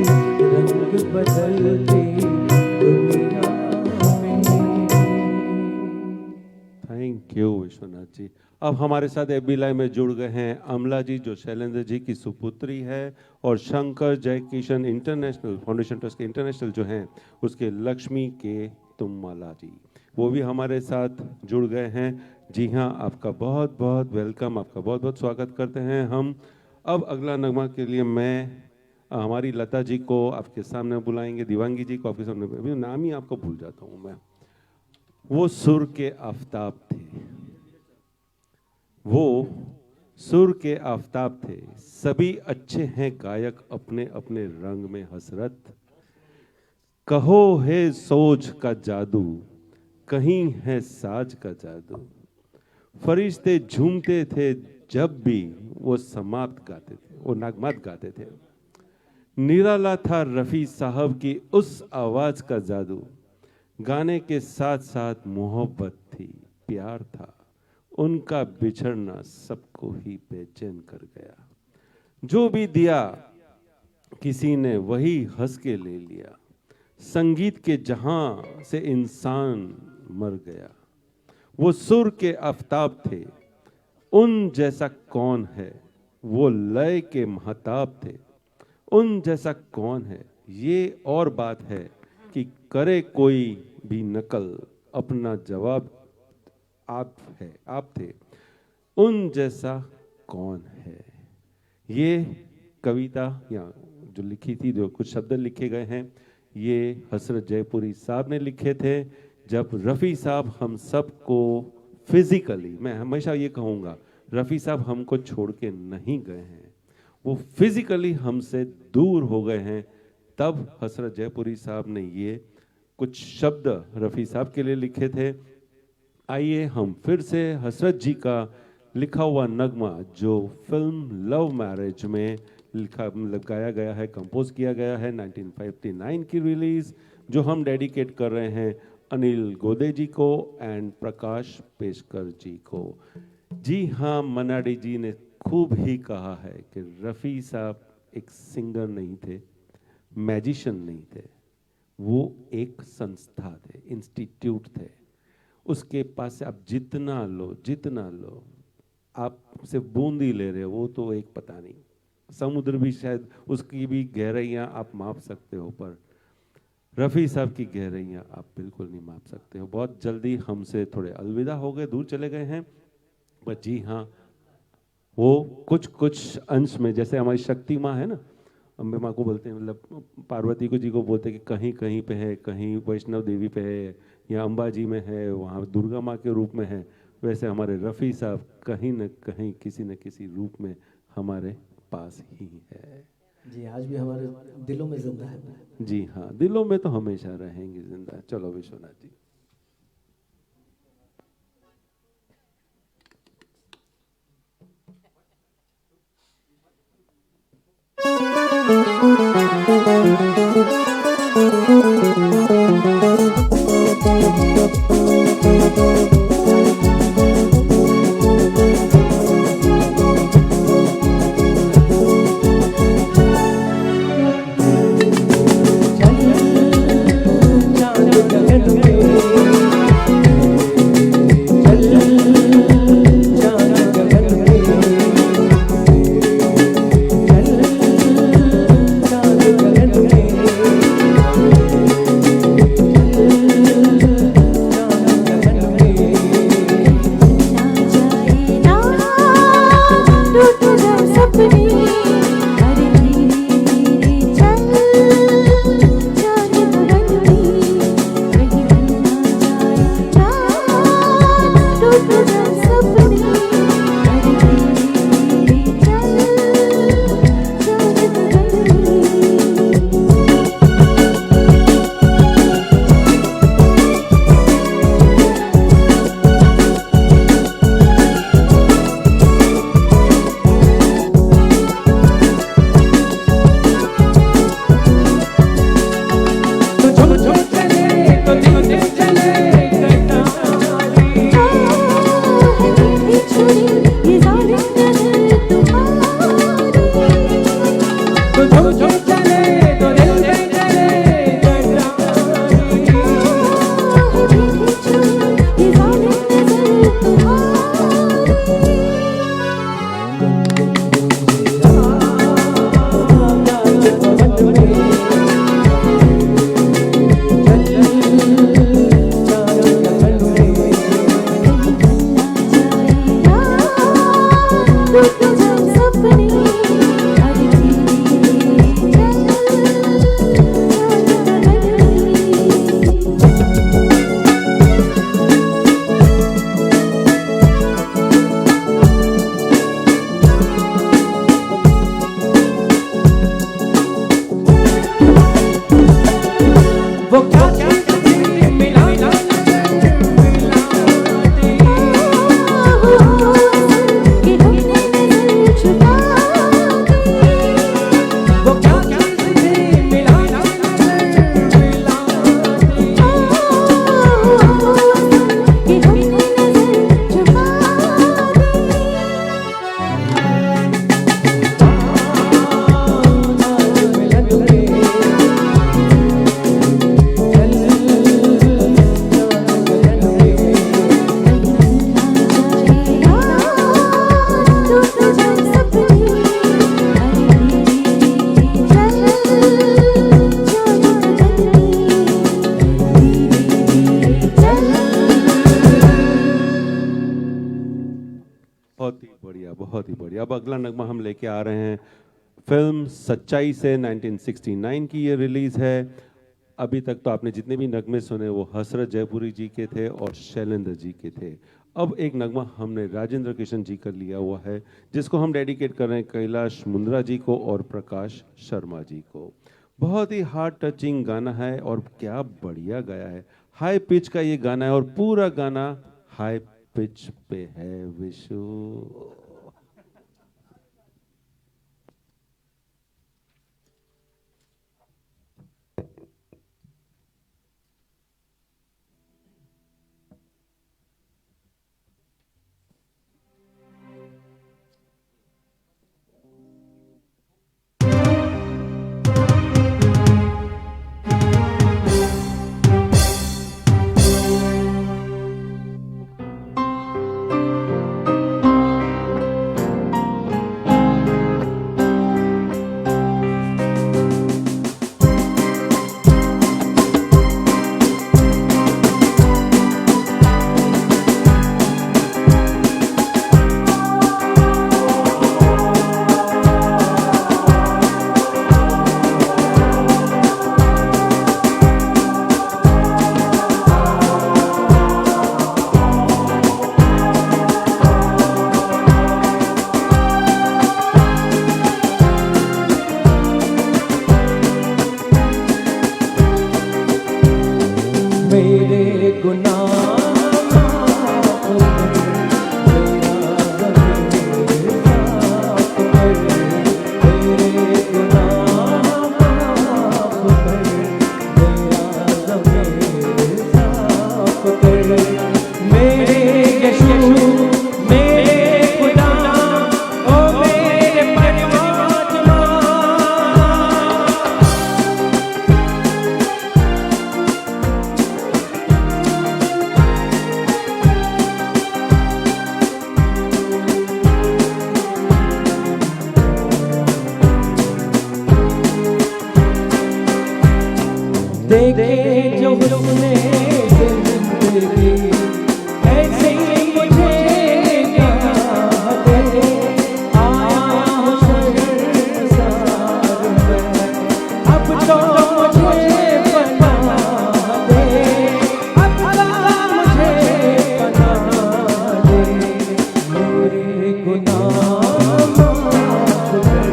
रंग बदलती दुनिया में।
Thank you Vishwanath ji. अब हमारे साथ एफबी लाइव में जुड़ गए हैं अमला जी, जो शैलेंद्र जी की सुपुत्री है, और शंकर जय किशन इंटरनेशनल फाउंडेशन ट्रस्ट के इंटरनेशनल जो हैं उसके लक्ष्मी के तुम्माला जी, वो भी हमारे साथ जुड़ गए हैं। जी हाँ, आपका बहुत बहुत वेलकम, आपका बहुत बहुत स्वागत करते हैं हम। अब अगला नगमा के लिए मैं हमारी लता जी को आपके सामने बुलाएंगे, दिवांगी जी को आपके सामने, अभी नाम ही आपको भूल जाता हूँ मैं। वो सुर के आफताब थे, वो सुर के आफताब थे, सभी अच्छे हैं गायक अपने अपने रंग में हसरत। कहो है सोच का जादू, कहीं है साज का जादू। फरिश्ते झूमते थे जब भी वो समाप्त गाते थे, वो नगमत गाते थे। निराला था रफ़ी साहब की उस आवाज का जादू, गाने के साथ साथ मोहब्बत थी, प्यार था। उनका बिछड़ना सबको ही बेचैन कर गया। जो भी दिया किसी ने वही हंस के ले लिया। संगीत के जहां से इंसान मर गया। वो सुर के आफताब थे, उन जैसा कौन है। वो लय के महताब थे, उन जैसा कौन है। ये और बात है कि करे कोई भी नकल, अपना जवाब आप थे, उन जैसा कौन है। ये कविता या जो लिखी थी, जो कुछ शब्द लिखे गए हैं, ये हसरत जयपुरी साहब ने लिखे थे। जब रफ़ी साहब हम सबको फिजिकली, मैं हमेशा ये कहूँगा, रफ़ी साहब हमको छोड़ के नहीं गए हैं, वो फिजिकली हमसे दूर हो गए हैं, तब हसरत जयपुरी साहब ने ये कुछ शब्द रफ़ी साहब के लिए लिखे थे। आइए हम फिर से हसरत जी का लिखा हुआ नगमा, जो फिल्म लव मैरिज में गाया गया है, कंपोज किया गया है, 1959 की रिलीज, जो हम डेडिकेट कर रहे हैं अनिल गोदे जी को एंड प्रकाश पेशकर जी को। जी हाँ, मनाडी जी ने खूब ही कहा है कि रफ़ी साहब एक सिंगर नहीं थे, मैजिशियन नहीं थे, वो एक संस्था थे, इंस्टीट्यूट थे। उसके पास से आप जितना लो, आप सिर्फ बूंदी ले रहे हो, वो तो एक पता नहीं, समुद्र भी शायद उसकी भी गहराइयाँ आप माप सकते हो, पर रफ़ी साहब की गहराइयाँ आप बिल्कुल नहीं माप सकते हो। बहुत जल्दी हमसे थोड़े अलविदा हो गए, दूर चले गए हैं, पर जी हाँ, वो कुछ अंश में, जैसे हमारी शक्ति माँ है ना, अम्बे माँ को बोलते हैं, मतलब पार्वती को जी को बोलते हैं कि कहीं कहीं पे है, कहीं वैष्णव देवी पे है, या अम्बा जी में है, वहाँ दुर्गा माँ के रूप में है। वैसे हमारे रफ़ी साहब कहीं न कहीं किसी न किसी रूप में हमारे पास ही है।
जी, आज भी हमारे दिलों में जिंदा है।
जी हाँ, दिलों में तो हमेशा रहेंगे जिंदा। चलो विश्वनाथ जी। लेके आ रहे हैं। फिल्म सच्चाई से 1969 की ये रिलीज़ है। अभी तक तो आपने जितने भी नगमे सुने वो हसरत जयपुरी जी के थे और शैलेंद्र जी के थे। अब एक नगमा हमने राजेंद्र किशन जी का लिया हुआ है, जिसको हम डेडिकेट कर रहे हैं कैलाश मुंद्रा जी को और प्रकाश शर्मा जी को। बहुत ही हार्ट टचिंग गाना है और क्या बढ़िया गाया है। हाई पिच का ये गाना है और पूरा गाना हाई पिच पे है। विशु
मेरे गुनाह देखे जो हुस्ने ज़िंदगी ऐसे ही मुझे याद है। आया हूँ शर्मसार मैं, अब तो मुझे पनाह दे, अब तो मुझे पनाह दे। मेरे गुनाह माफ़ कर,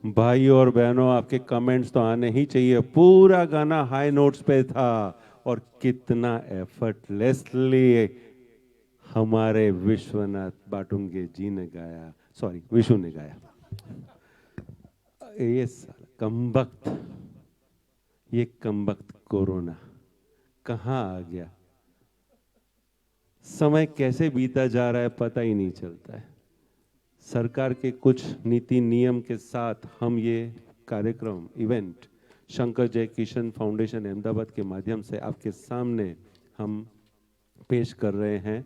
भाई और बहनों, आपके कमेंट्स तो आने ही चाहिए। पूरा गाना हाई नोट्स पे था और कितना एफर्टलेसली हमारे विश्वनाथ बाटुंगे जी ने गाया, सॉरी विशु ने गाया। ये साला कमबख्त, ये कमबख्त कोरोना कहाँ आ गया, समय कैसे बीता जा रहा है पता ही नहीं चलता है। सरकार के कुछ नीति नियम के साथ हम ये कार्यक्रम इवेंट शंकर जय किशन फाउंडेशन अहमदाबाद के माध्यम से आपके सामने हम पेश कर रहे हैं।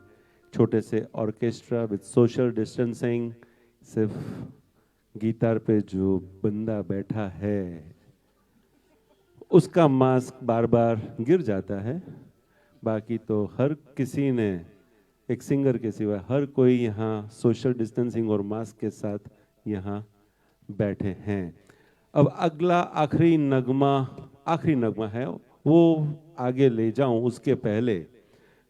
छोटे से ऑर्केस्ट्रा विद सोशल डिस्टेंसिंग, सिर्फ गिटार पे जो बंदा बैठा है उसका मास्क बार बार गिर जाता है, बाकी तो हर किसी ने, एक सिंगर के सिवा हर कोई यहाँ सोशल डिस्टेंसिंग और मास्क के साथ यहाँ बैठे हैं। अब अगला आखिरी नगमा है, वो आगे ले जाऊं उसके पहले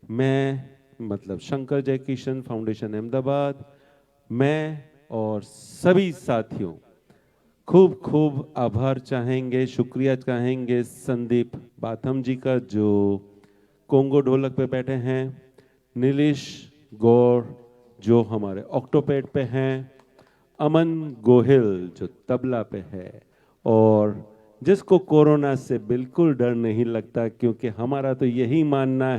मैं मतलब शंकर जयकिशन फाउंडेशन अहमदाबाद, मैं और सभी साथियों खूब खूब आभार चाहेंगे, शुक्रिया चाहेंगे संदीप बाथम जी का जो कोंगो ढोलक पे बैठे हैं, नीलेश गौर जो हमारे ऑक्टोपेड पे हैं, अमन गोहिल जो तबला पे है, और जिसको कोरोना से बिल्कुल डर नहीं लगता क्योंकि हमारा तो यही मानना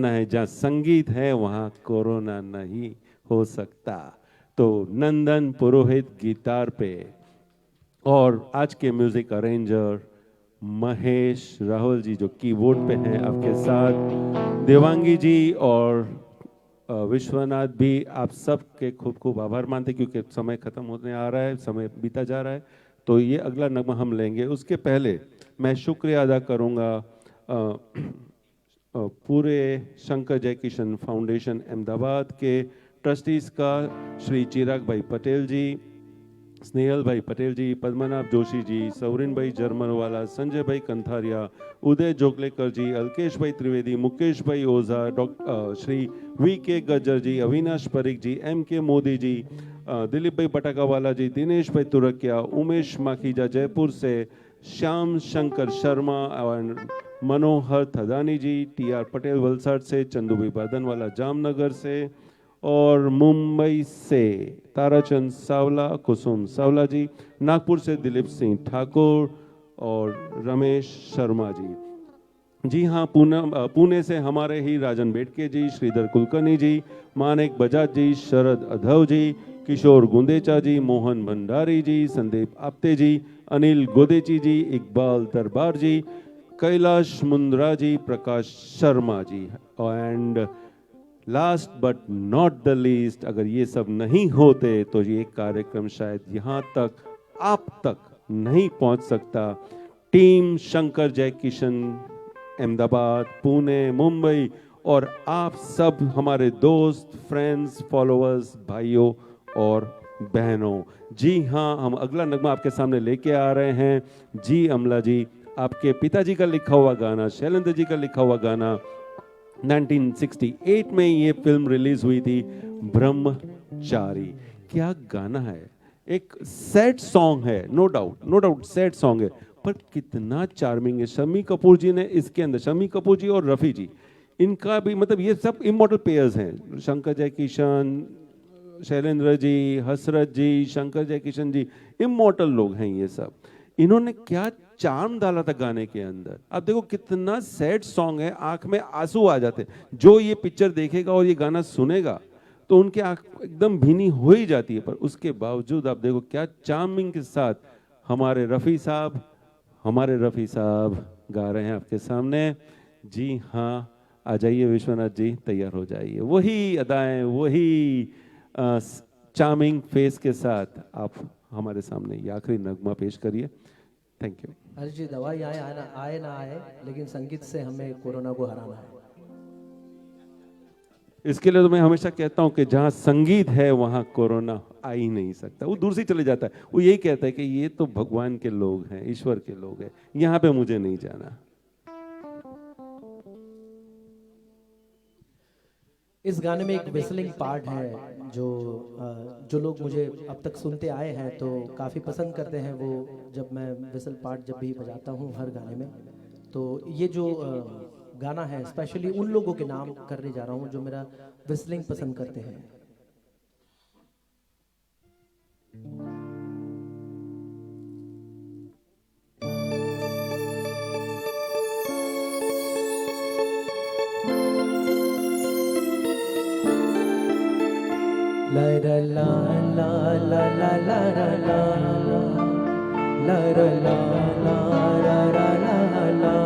है जहाँ संगीत है वहाँ कोरोना नहीं हो सकता। तो नंदन पुरोहित गिटार पे, और आज के म्यूजिक अरेंजर महेश राहुल जी जो कीबोर्ड पे हैं आपके साथ, देवांगी जी और विश्वनाथ भी, आप सब के खूब खूब आभार मानते क्योंकि समय खत्म होने आ रहा है, समय बीता जा रहा है। तो ये अगला नगमा हम लेंगे, उसके पहले मैं शुक्रिया अदा करूँगा पूरे शंकर जयकिशन फाउंडेशन अहमदाबाद के ट्रस्टीज का, श्री चिराग भाई पटेल जी, स्नेहल भाई पटेल जी, पद्मनाभ जोशी जी, सौरिन भाई जर्मनवाला, संजय भाई कंथारिया, उदय जोगलेकर जी, अलकेश भाई त्रिवेदी, मुकेश भाई ओझा, श्री वी के गज्जर जी, अविनाश परीख जी, एम के मोदी जी, दिलीप भाई बटाकावाला जी, दिनेश भाई तुरकिया, उमेश माखीजा जयपुर से, श्याम शंकर शर्मा और मनोहर थदानी जी, टी.आर. पटेल वलसाड से, चंदू भाई बर्दनवाला जामनगर से, और मुंबई से ताराचंद सावला, कुसुम सावला जी, नागपुर से दिलीप सिंह ठाकुर और रमेश शर्मा जी। जी हाँ, पुणे से हमारे ही राजन बेटके जी, श्रीधर कुलकर्णी जी, मानिक बजाज जी, शरद अधव जी, किशोर गुंदेचा जी, मोहन भंडारी जी, संदीप आप्ते जी, Anil गोदेची ji, Iqbal Darbar ji, Kailash Mundra ji, Prakash Sharma ji, and last but not the least, अगर ये सब नहीं होते तो ये कार्यक्रम शायद यहाँ तक आप तक नहीं पहुँच सकता। टीम शंकर जयकिशन अहमदाबाद, पुणे, मुंबई और आप सब हमारे दोस्त, फ्रेंड्स, फॉलोअर्स, भाइयों और बहनों, जी हाँ, हम अगला नगमा आपके सामने लेके आ रहे हैं। जी अमला जी, आपके पिताजी का लिखा हुआ गाना, शैलेंद्र जी का लिखा हुआ गाना, 1968 में ये फिल्म रिलीज हुई थी, ब्रह्मचारी। क्या गाना है, एक सैड सॉन्ग है, नो डाउट सैड सॉन्ग है, पर कितना चार्मिंग है। शम्मी कपूर जी ने इसके अंदर, शम्मी कपूर जी और रफ़ी जी, इनका भी मतलब ये सब इमॉर्टल पेयर्स हैं, शंकर जयकिशन, शैलेंद्र जी, हसरत जी, शंकर जयकिशन जी, इमॉर्टल लोग हैं ये सब। इन्होंने क्या चार्म डाला था गाने के अंदर। अब देखो कितना सैड सॉन्ग है, आंख में आंसू आ जाते हैं। जो ये पिक्चर देखेगा और ये गाना सुनेगा तो उनकी आंख एकदम भीनी हो ही जाती है, पर उसके बावजूद आप देखो क्या चार्मिंग के साथ हमारे रफ़ी साहब गा रहे हैं आपके सामने। जी हाँ, आ जाइए विश्वनाथ जी, तैयार हो जाइए, वही अदाएं, वही चार्मिंग फेस के साथ आप हमारे सामने ये आखिरी नगमा पेश करिए। Thank you.
अरे जी, दवाई आए ना आए, लेकिन संगीत से हमें कोरोना को हराना है।
इसके लिए तो मैं हमेशा कहता हूं कि जहां संगीत है वहां कोरोना आ ही नहीं सकता, वो दूर से चले जाता है। वो यही कहता है कि ये तो भगवान के लोग हैं, ईश्वर के लोग हैं, यहाँ पे मुझे नहीं जाना।
इस गाने में एक विस्लिंग पार्ट है जो लोग मुझे अब तक सुनते आए हैं तो काफ़ी पसंद करते हैं। वो जब मैं विसल पार्ट जब भी बजाता हूँ हर गाने में, तो ये जो गाना है स्पेशली उन लोगों के नाम करने जा रहा हूँ जो मेरा विस्लिंग पसंद करते हैं। La la la la la la la la la la la la la la la la।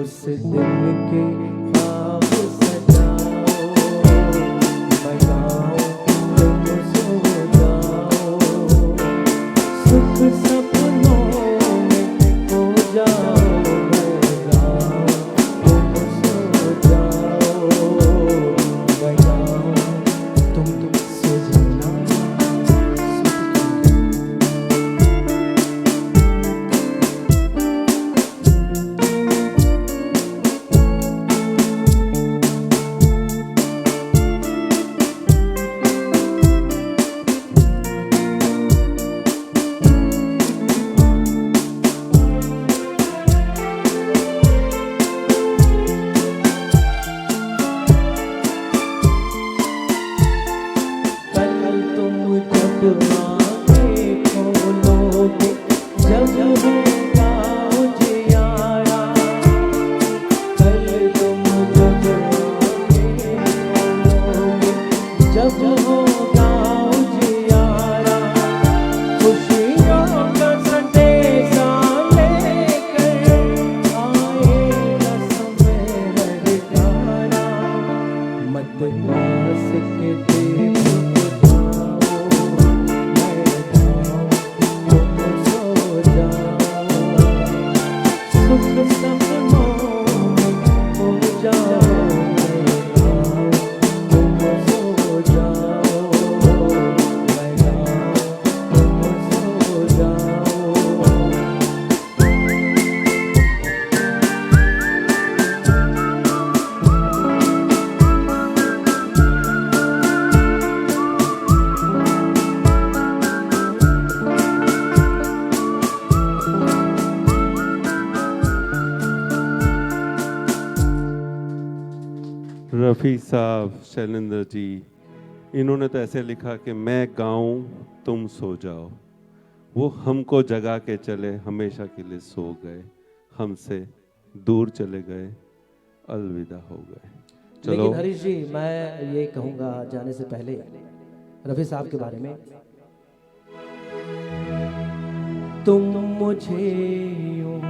उस दिन के ख्वाब सजाओ, मैं गाऊं तुम सो जाओ, सुख सपनों में खो जाओ, मैं गाऊं तुम सो जाओ, मैं गाऊं तुम सो जाना। कल तुम जब आँखें खोलोगे, जब होगा उजियारा, कल तुम जब आँखें खोलोगे, जब होगा उजियारा, खुशियों का संदेशा लेकर आएगा समय ललकारा, मत पास के दीप बुझाओ, मैं गाऊं तुम सो जाओ, सुख सपनों में खो जाओ, मैं गाऊं तुम सो जाओ, मैं गाऊं तुम सो जाओ।
रफ़ी साहब, शैलेंद्र जी, इन्होंने तो ऐसे लिखा कि मैं गाऊं तुम सो जाओ, वो हमको जगा के चले, हमेशा के लिए सो गए, हमसे दूर चले गए, अलविदा हो गए। चलो
लेकिन हरीश जी, मैं ये कहूँगा जाने से पहले रफ़ी साहब के बारे में,
तुम मुझे यूं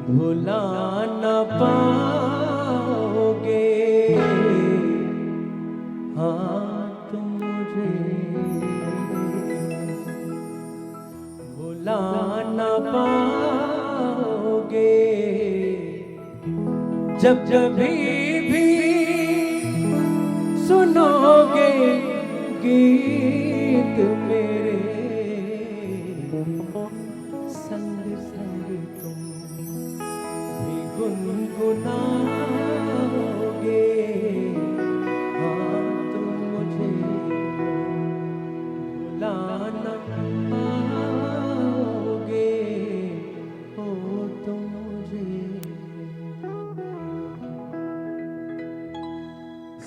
भुला न पाओगे, हाँ तुम मुझे भुला न पाओगे, जब भी सुनोगे गीत मेरे, संग संग तुम भी गुनगुनाओगे, हाँ तुम मुझे भुला न पाओगे, ओ तुम मुझे।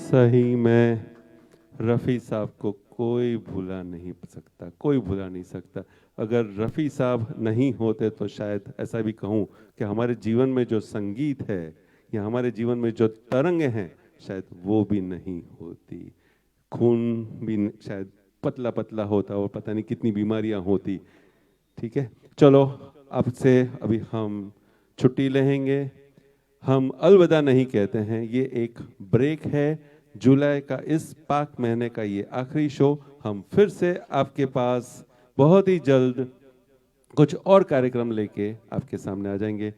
सही में रफ़ी साहब को कोई भुला नहीं सकता, कोई भुला नहीं सकता। अगर रफ़ी साहब नहीं होते तो शायद ऐसा भी कहूँ कि हमारे जीवन में जो संगीत है या हमारे जीवन में जो तरंगें हैं शायद वो भी नहीं होती, खून भी शायद पतला पतला होता और पता नहीं कितनी बीमारियां होती। ठीक है, चलो आपसे अभी हम छुट्टी लेंगे। हम अलविदा नहीं कहते हैं, ये एक ब्रेक है। जुलाई का इस पाक महीने का ये आखिरी शो। हम फिर से आपके पास बहुत ही जल्द कुछ और कार्यक्रम लेके आपके सामने आ जाएंगे।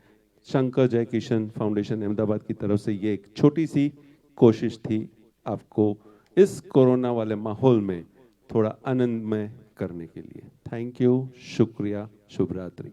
शंकर जयकिशन फाउंडेशन अहमदाबाद की तरफ से ये एक छोटी सी कोशिश थी आपको इस कोरोना वाले माहौल में थोड़ा आनंदमय करने के लिए। थैंक यू, शुक्रिया, शुभ रात्रि।